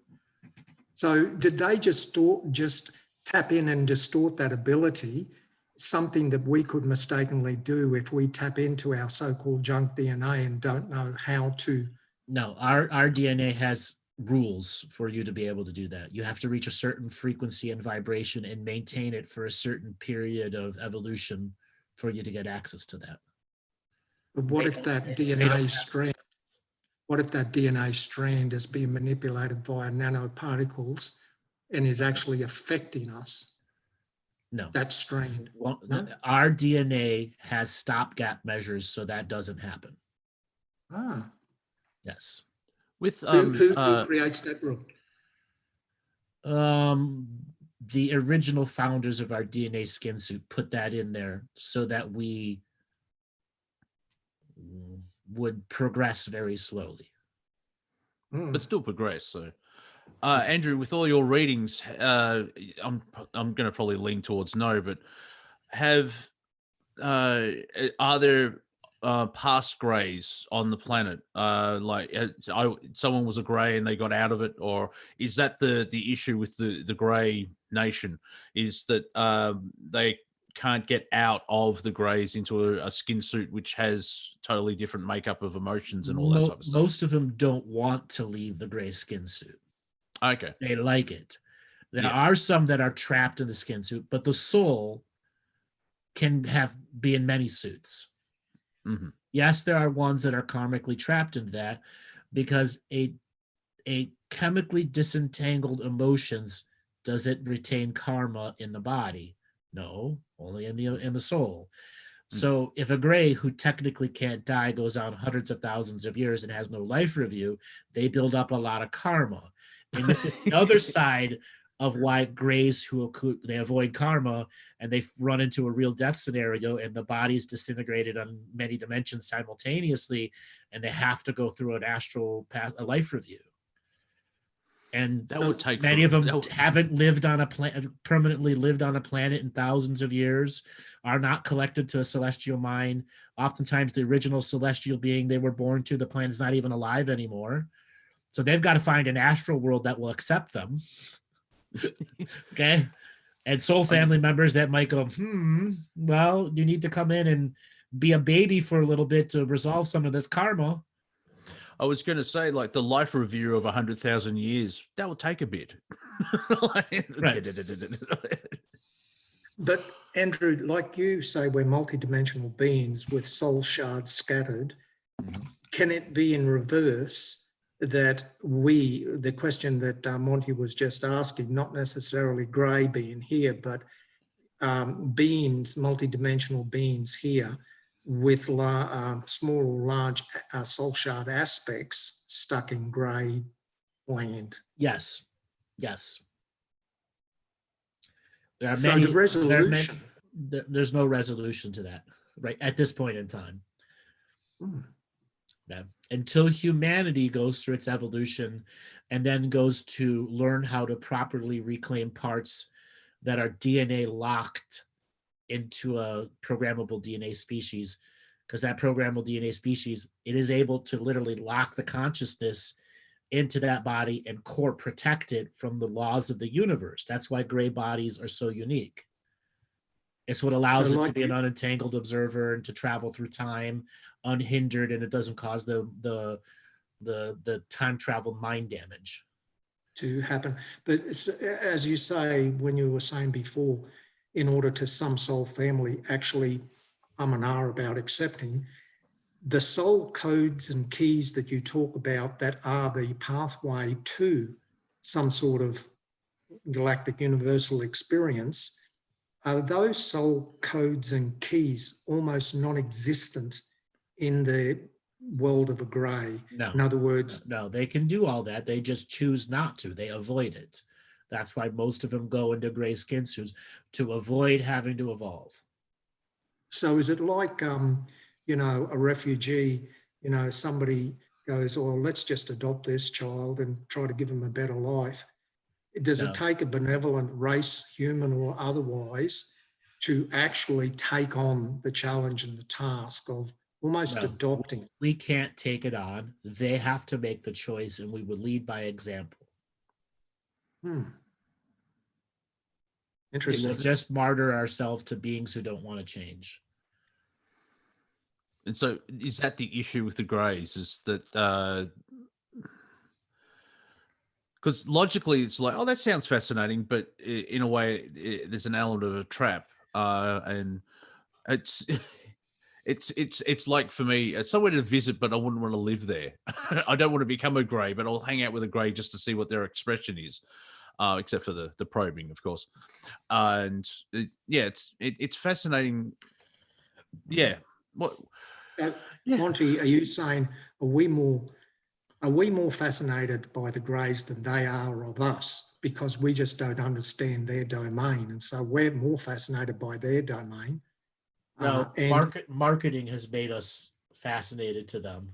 So did they just tap in and distort that ability, something that we could mistakenly do if we tap into our so-called junk DNA and don't know how to? No, our DNA has rules for you to be able to do that. You have to reach a certain frequency and vibration and maintain it for a certain period of evolution for you to get access to that. But what if that DNA strand is being manipulated via nanoparticles and is actually affecting us? No. That strand. Well, No? Our DNA has stopgap measures so that doesn't happen. Ah. Yes. With Who creates that rule? The original founders of our DNA skin suit put that in there so that we would progress very slowly. but still progress. So, Andrew, with all your readings, I'm going to probably lean towards no, but are there past greys on the planet? Someone was a grey and they got out of it, or is that the issue with the grey nation? Is that they can't get out of the greys into a skin suit which has totally different makeup of emotions and all that type of stuff? Most of them don't want to leave the gray skin suit. Okay. They like it. There are some that are trapped in the skin suit, but the soul can be in many suits. Mm-hmm. Yes, there are ones that are karmically trapped in that, because a chemically disentangled emotions, does it retain karma in the body? No, only in the soul. So if a gray who technically can't die goes on hundreds of thousands of years and has no life review, they build up a lot of karma. And this is the other side of why grays they avoid karma and they run into a real death scenario and the body's disintegrated on many dimensions simultaneously, and they have to go through an astral path, a life review. And that would take many of them haven't lived on a planet, permanently lived on a planet in thousands of years, are not collected to a celestial mind. Oftentimes the original celestial being they were born to, the planet's not even alive anymore. So they've got to find an astral world that will accept them. Okay. And soul family members that might go, well, you need to come in and be a baby for a little bit to resolve some of this karma. I was going to say, like, the life review of 100,000 years, that will take a bit. Right. But Andrew, like you say, we're multidimensional beings with soul shards scattered. Can it be in reverse that the question that Monty was just asking, not necessarily Gray being here, but beings, multidimensional beings here with small or large soul shard aspects stuck in Gray land? Yes. Yes. There are So many, the resolution. there's no resolution to that, right, at this point in time. Yeah. Until humanity goes through its evolution and then goes to learn how to properly reclaim parts that are DNA locked into a programmable DNA species, because that programmable DNA species, it is able to literally lock the consciousness into that body and core protect it from the laws of the universe. That's why gray bodies are so unique. It's what allows it to be an unentangled observer and to travel through time unhindered, and it doesn't cause the time travel mind damage to happen. But as you say, when you were saying before, in order to some soul family actually and ah about accepting the soul codes and keys that you talk about that are the pathway to some sort of galactic universal experience, are those soul codes and keys almost non-existent in the world of a gray? No. In other words, no, they can do all that. They just choose not to. They avoid it. That's why most of them go into gray skin suits, to avoid having to evolve. So is it like, you know, a refugee, you know, somebody goes, oh, let's just adopt this child and try to give them a better life. Does it take a benevolent race, human or otherwise, to actually take on the challenge and the task of almost adopting? We can't take it on. They have to make the choice, and we would lead by example. Interesting. We'll just martyr ourselves to beings who don't want to change. And so is that the issue with the Greys, is that because logically it's like, oh, that sounds fascinating, but in a way there's an element of a trap, and it's it's like, for me, it's somewhere to visit, but I wouldn't want to live there. I don't want to become a Grey, but I'll hang out with a Grey just to see what their expression is, except for the probing, of course. And it's fascinating. Yeah. What? Monty, are you saying, are we more fascinated by the Greys than they are of us, because we just don't understand their domain, and so we're more fascinated by their domain? No, marketing has made us fascinated to them.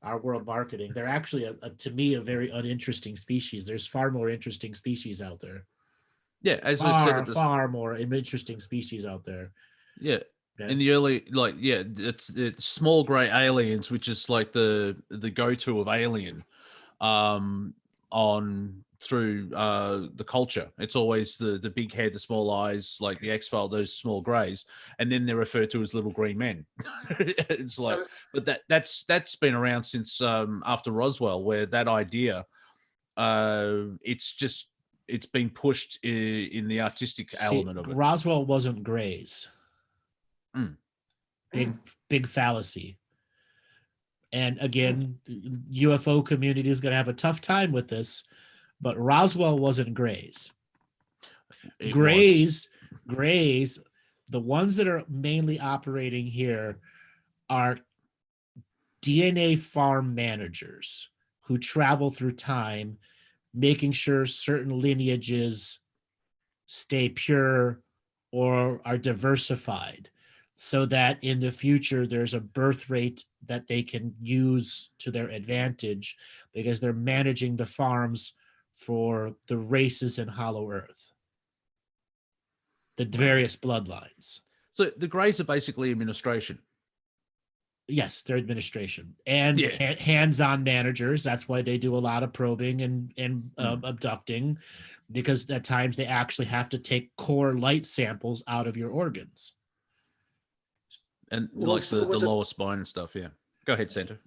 Our world marketing. They're actually, to me, a very uninteresting species. There's far more interesting species out there. Yeah, as I said, far more interesting species out there. Yeah. Okay. In the early, it's small gray aliens, which is like the go-to of Alien, on through the culture. It's always the big head, the small eyes, like the X-File, those small grays, and then they're referred to as little green men. It's like, but that's been around since after Roswell, where that idea, it's been pushed in the artistic element of it. Roswell wasn't grays. Big fallacy. And again, UFO community is going to have a tough time with this, but Roswell wasn't grays. Grays, the ones that are mainly operating here are DNA farm managers who travel through time, making sure certain lineages stay pure or are diversified, so that in the future there's a birth rate that they can use to their advantage, because they're managing the farms for the races in Hollow Earth, the various bloodlines. So the Greys are basically administration. Yes, they're administration and hands-on managers. That's why they do a lot of probing and abducting, because at times they actually have to take core light samples out of your organs. And like Also, the was it- lower spine and stuff. Yeah. Go ahead, Santa.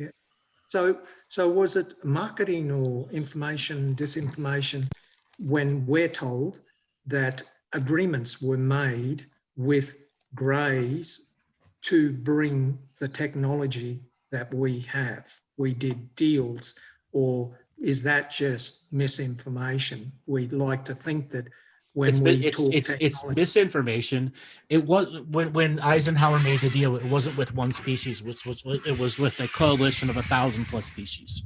So was it marketing or information, disinformation, when we're told that agreements were made with Greys to bring the technology that we have? We did deals, or is that just misinformation? We like to think that when It's misinformation. It was when Eisenhower made the deal, it wasn't with one species, it was with a coalition of 1,000+ species.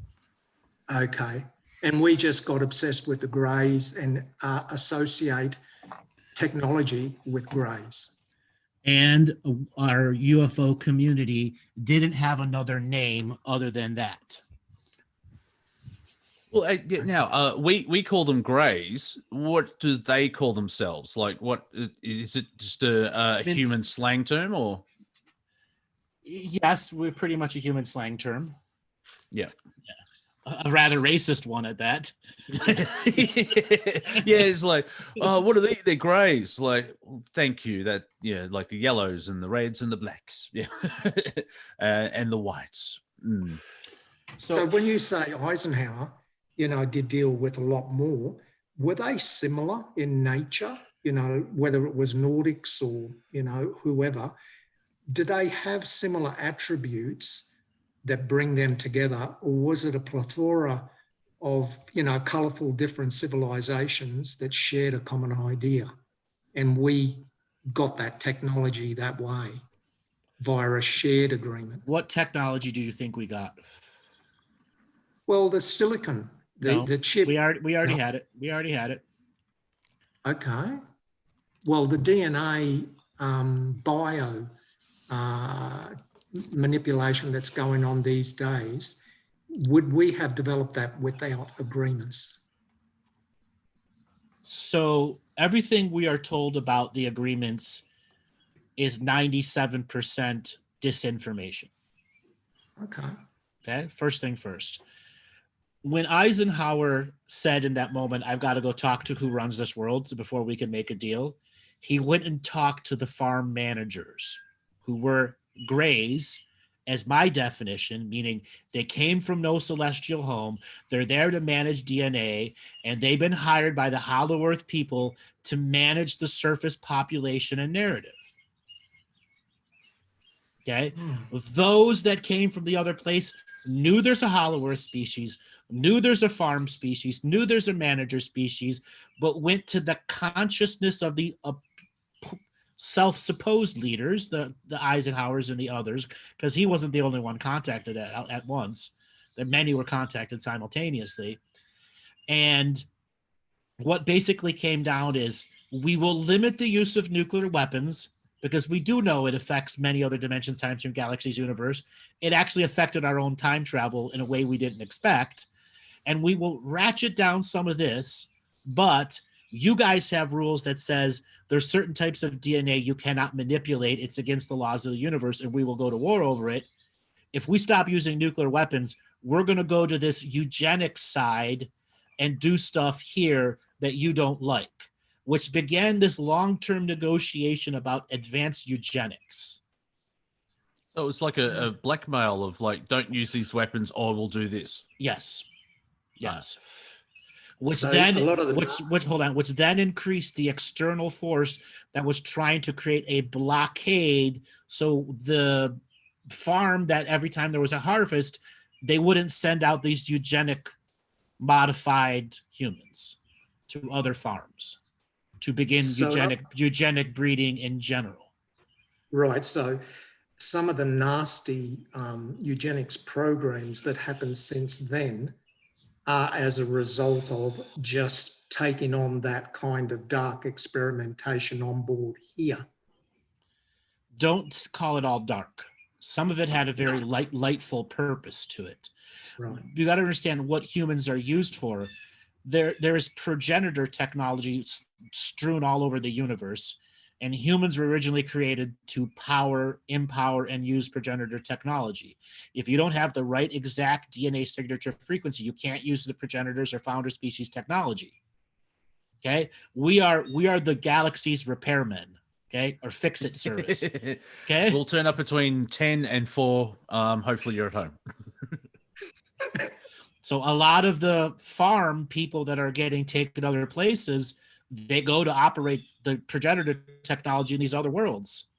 Okay. And we just got obsessed with the Greys and associate technology with Greys. And our UFO community didn't have another name other than that. Well, now we call them Greys. What do they call themselves? Like, what is it? Just a human slang term, or? Yes, we're pretty much a human slang term. Yeah. Yes. A rather racist one at that. Yeah, it's like, what are they? They're Greys. Like, thank you. That, yeah, like the yellows and the reds and the blacks. Yeah, and the whites. Mm. So when you say Eisenhower, did deal with a lot more, were they similar in nature? Whether it was Nordics or, whoever, do they have similar attributes that bring them together? Or was it a plethora of, colourful different civilizations that shared a common idea? And we got that technology that way via a shared agreement. What technology do you think we got? Well, the silicon, the chip. We already had it. We already had it. Okay. Well, the DNA bio manipulation that's going on these days, would we have developed that without agreements? So everything we are told about the agreements is 97% disinformation. Okay. First thing first. When Eisenhower said in that moment, I've got to go talk to who runs this world before we can make a deal, he went and talked to the farm managers, who were Greys, as my definition, meaning they came from no celestial home. They're there to manage DNA, and they've been hired by the Hollow Earth people to manage the surface population and narrative. Okay. Those that came from the other place knew there's a Hollow Earth species, knew there's a farm species, knew there's a manager species, but went to the consciousness of the self-supposed leaders, the Eisenhowers and the others, because he wasn't the only one contacted at once. That many were contacted simultaneously. And what basically came down is, we will limit the use of nuclear weapons because we do know it affects many other dimensions, time stream, galaxies, universe. It actually affected our own time travel in a way we didn't expect. And we will ratchet down some of this, but you guys have rules that says there's certain types of DNA you cannot manipulate. It's against the laws of the universe, and we will go to war over it. If we stop using nuclear weapons, we're going to go to this eugenics side and do stuff here that you don't like, which began this long-term negotiation about advanced eugenics. So it's like a blackmail of like, don't use these weapons or we'll do this. Yes. Yes. Which So then, a lot of the- which then increased the external force that was trying to create a blockade. So the farm, that every time there was a harvest, they wouldn't send out these eugenic modified humans to other farms to begin eugenic breeding in general. Right. So some of the nasty eugenics programs that happened since then are as a result of just taking on that kind of dark experimentation on board here. Don't call it all dark. Some of it had a very lightful purpose to it. Right. You got to understand what humans are used for. There is progenitor technology strewn all over the universe, and humans were originally created to empower, and use progenitor technology. If you don't have the right exact DNA signature frequency, you can't use the progenitors or founder species technology. Okay, we are the galaxy's repairmen. okay, or fix-it service. Okay, We'll turn up between 10 and 4. Hopefully you're at home. so a lot of the farm people that are getting taken other places, they go to operate the progenitor technology in these other worlds.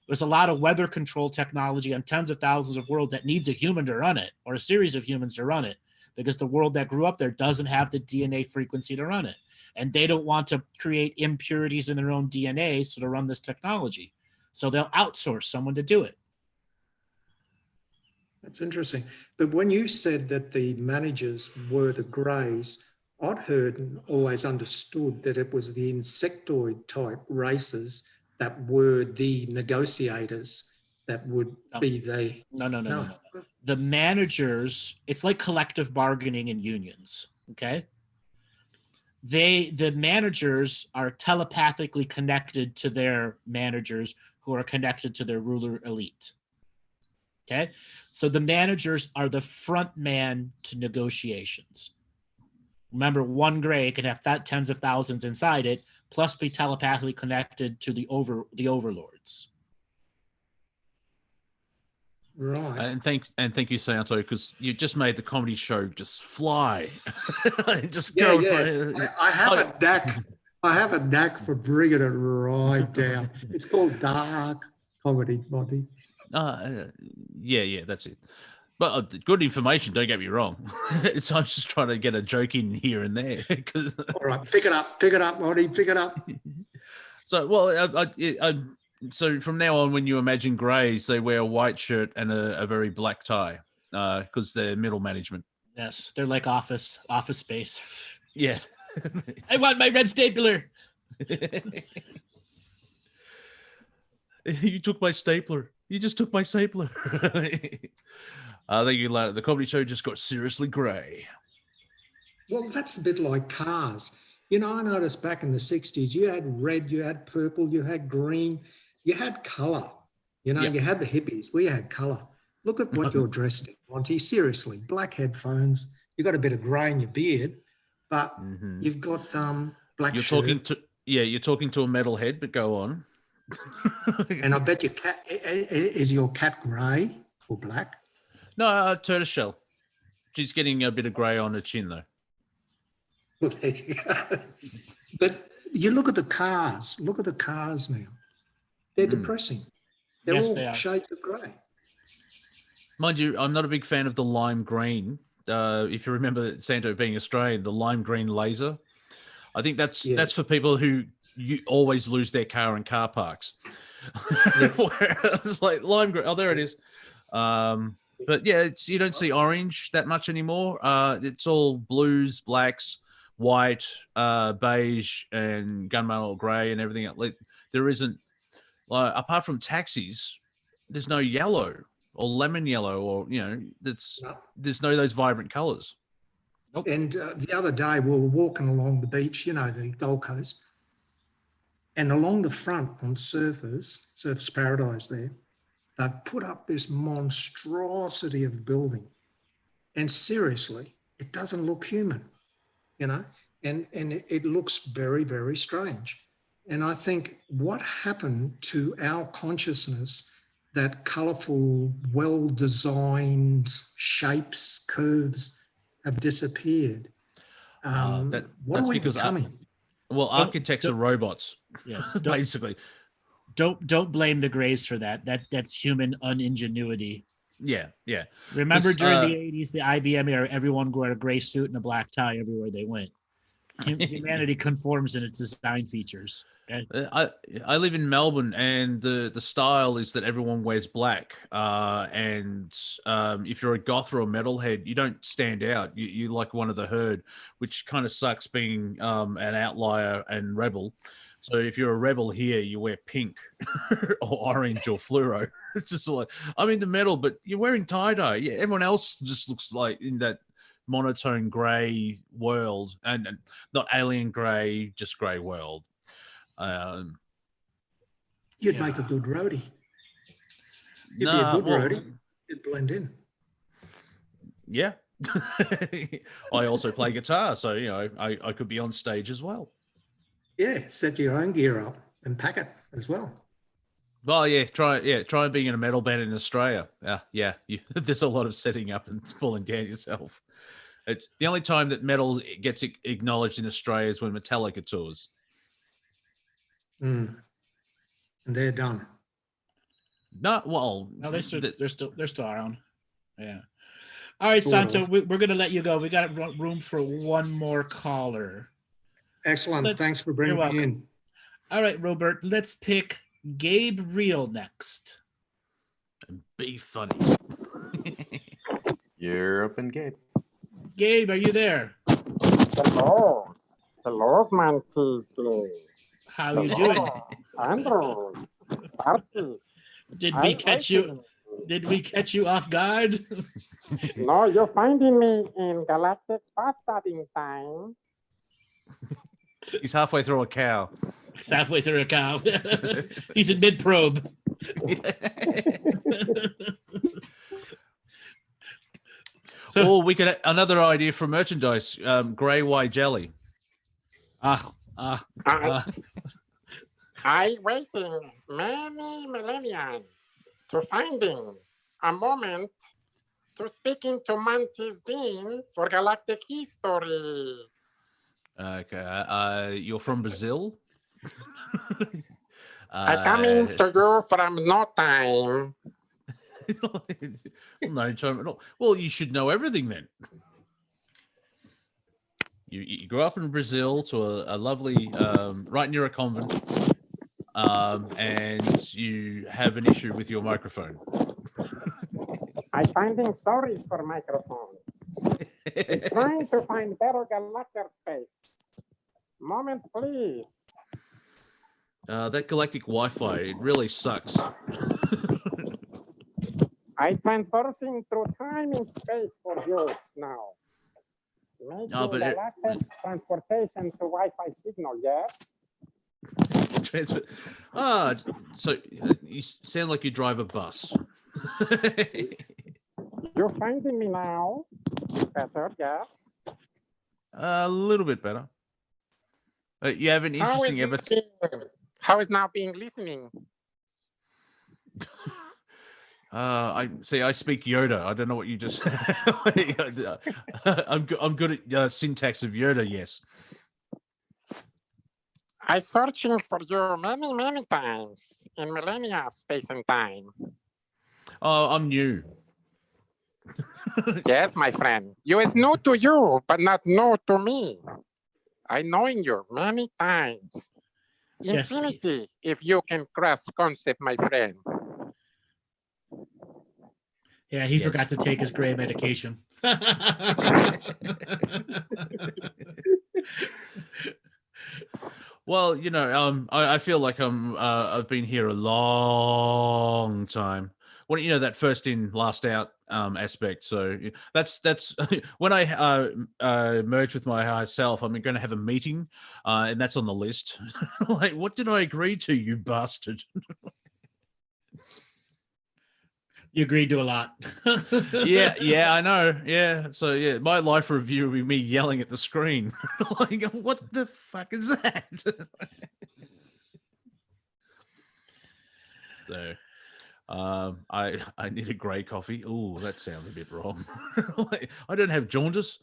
There's a lot of weather control technology on tens of thousands of worlds that needs a human to run it, or a series of humans to run it, because the world that grew up there doesn't have the DNA frequency to run it. And they don't want to create impurities in their own DNA so to run this technology. So they'll outsource someone to do it. That's interesting. But when you said that the managers were the greys, I'd heard and always understood that it was the insectoid type races that were the negotiators that would be the... No. The managers, it's like collective bargaining and unions, okay? The managers are telepathically connected to their managers who are connected to their ruler elite. Okay? So the managers are the front man to negotiations. Remember, one gray can have tens of thousands inside it, plus be telepathically connected to the overlords. Right. And thank you, Santo, because you just made the comedy show just fly. Just go. I have a knack. I have a knack for bringing it right down. It's called dark comedy, Monty. Yeah, that's it. But good information. Don't get me wrong. So I'm just trying to get a joke in here and there. All right, pick it up, Monty. Pick it up. So, well, so from now on, when you imagine greys, they wear a white shirt and a very black tie because they're middle management. Yes, they're like office space. Yeah. I want my red stapler. You took my stapler. You just took my stapler. I think the comedy show just got seriously grey. Well, that's a bit like cars. You know, I noticed back in the 60s, you had red, you had purple, you had green, you had colour. You know, You had the hippies, we had colour. Look at what you're dressed in, Monty. Seriously, black headphones, you've got a bit of grey in your beard, but you've got black shirt. You're talking to a metalhead, but go on. And I bet your cat, is your cat grey or black? No, tortoiseshell. She's getting a bit of grey on her chin, though. Well, there you go. But you look at the cars. Look at the cars now. They're depressing. They're all shades of grey. Mind you, I'm not a big fan of the lime green. If you remember Santo being Australian, the lime green laser. I think that's for people who always lose their car in car parks. It's like lime green. Oh, there it is. But yeah, you don't see orange that much anymore. It's all blues, blacks, white, beige, and gunmetal grey, and everything. There isn't, apart from taxis, there's no yellow or lemon yellow, or there's no those vibrant colours. Nope. And the other day we were walking along the beach, the Gold Coast, and along the front on Surfers Paradise there, they've put up this monstrosity of building. And seriously, it doesn't look human, and it looks very, very strange. And I think what happened to our consciousness, that colourful, well-designed shapes, curves have disappeared. What are we becoming? Architects are robots. Yeah, basically. Don't blame the greys for that. That's human uningenuity. Yeah. Remember during the 80s, the IBM era, everyone wore a gray suit and a black tie everywhere they went. Humanity conforms in its design features. Okay? I live in Melbourne, and the style is that everyone wears black. And if you're a goth or a metalhead, you don't stand out. You like one of the herd, which kind of sucks being an outlier and rebel. So if you're a rebel here, you wear pink or orange or fluoro. It's just like, I'm into metal, but you're wearing tie-dye. Yeah, everyone else just looks like in that monotone grey world, and not alien grey, just grey world. You'd make a good roadie. You'd be a good roadie. You'd blend in. Yeah. I also play guitar, so I could be on stage as well. Yeah, set your own gear up. and pack it as well. Well, try being in a metal band in Australia. There's a lot of setting up and pulling down yourself. It's the only time that metal gets acknowledged in Australia is when Metallica tours. And they're done. No, well, no, they're still around. Yeah. All right, Santo, we're going to let you go. We got room for one more caller. Excellent. Thanks for bringing me in. All right, Robert, let's pick Gabe Real next. And be funny. You're open, Gabe. Gabe, are you there? Hello, man. How are you doing? Andrews, Bartzis. Did we catch you off guard? No, you're finding me in Galactic bathtubing time. He's halfway through a cow. He's halfway through a cow. He's in mid-probe. So we could another idea for merchandise: grey white jelly. I waiting many millennia to finding a moment to speaking to Mantis Dean for Galactic history. Okay, you're from Brazil. I coming to you from no time. No time at all. Well, you should know everything then. You grew up in Brazil to a lovely, right near a convent, and you have an issue with your microphone. I finding stories for microphones. It's trying to find better galactic space. Moment, please. That galactic Wi-Fi, it really sucks. I transversing through time and space for you now. Making galactic transportation to Wi-Fi signal, yes? Transfer. So you sound like you drive a bus. You're finding me now? Better, yes? A little bit better. You have an interesting How is now being listening? I speak Yoda. I don't know what you just said. I'm good at syntax of Yoda, yes. I searching for you many times in millennia space and time. Oh, I'm new. Yes, my friend. You is new to you, but not new to me. I knowing you many times. Infinity, if you can grasp concept, my friend. Yeah, he forgot to take his gray medication. Well, I feel like I've been here a long time. Well, that first in, last out aspect. So that's when I merge with my higher self, I'm going to have a meeting, and that's on the list. Like, what did I agree to, you bastard? You agreed to a lot. yeah, I know. Yeah. So yeah, my life review will be me yelling at the screen. Like, what the fuck is that? So I need a grey coffee. Oh, that sounds a bit wrong. I don't have jaundice.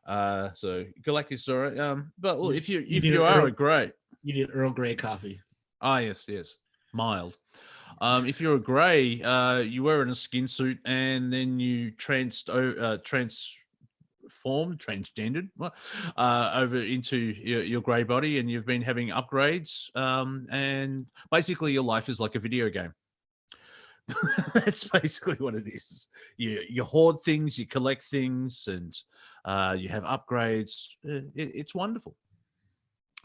So Galactic story. But well, if you are a grey, you need Earl Grey coffee. Ah, yes, mild. If you're a grey, you wear in a skin suit, and then you transgendered over into your grey body, and you've been having upgrades, and basically your life is like a video game. That's basically what it is. You hoard things, you collect things, and you have upgrades. It's wonderful.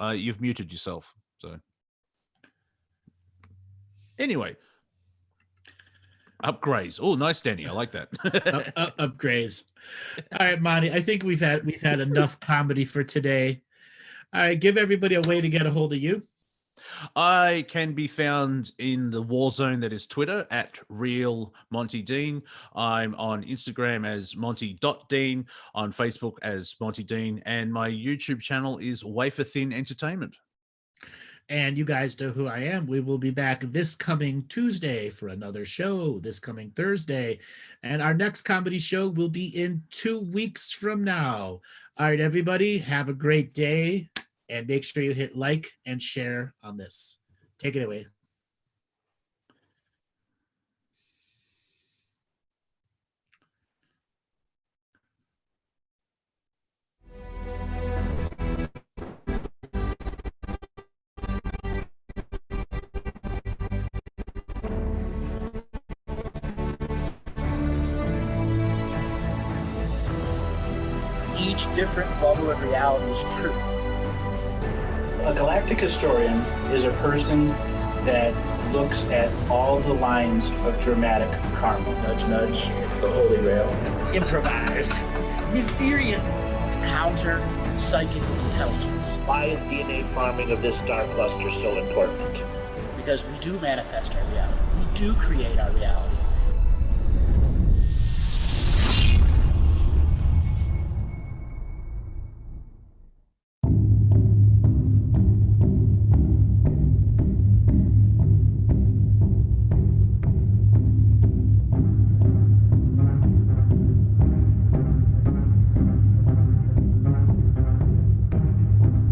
You've muted yourself, so. Anyway, upgrades. Oh, nice, Danny. I like that. Upgrades. All right, Monty. I think we've had enough comedy for today. All right, give everybody a way to get a hold of you. I can be found in the war zone that is Twitter at Real Monty Dean. I'm on Instagram as Monty.Dean, on Facebook as Monty Dean, and my YouTube channel is Wafer Thin Entertainment. And you guys know who I am. We will be back this coming Tuesday for another show, this coming Thursday. And our next comedy show will be in 2 weeks from now. All right, everybody, have a great day. And make sure you hit like and share on this. Take it away. Each different bubble of reality is true. A galactic historian is a person that looks at all the lines of dramatic karma. Nudge, nudge, it's the holy grail. Improvise. Mysterious. It's counter psychic intelligence. Why is DNA farming of this star cluster so important? Because we do manifest our reality. We do create our reality.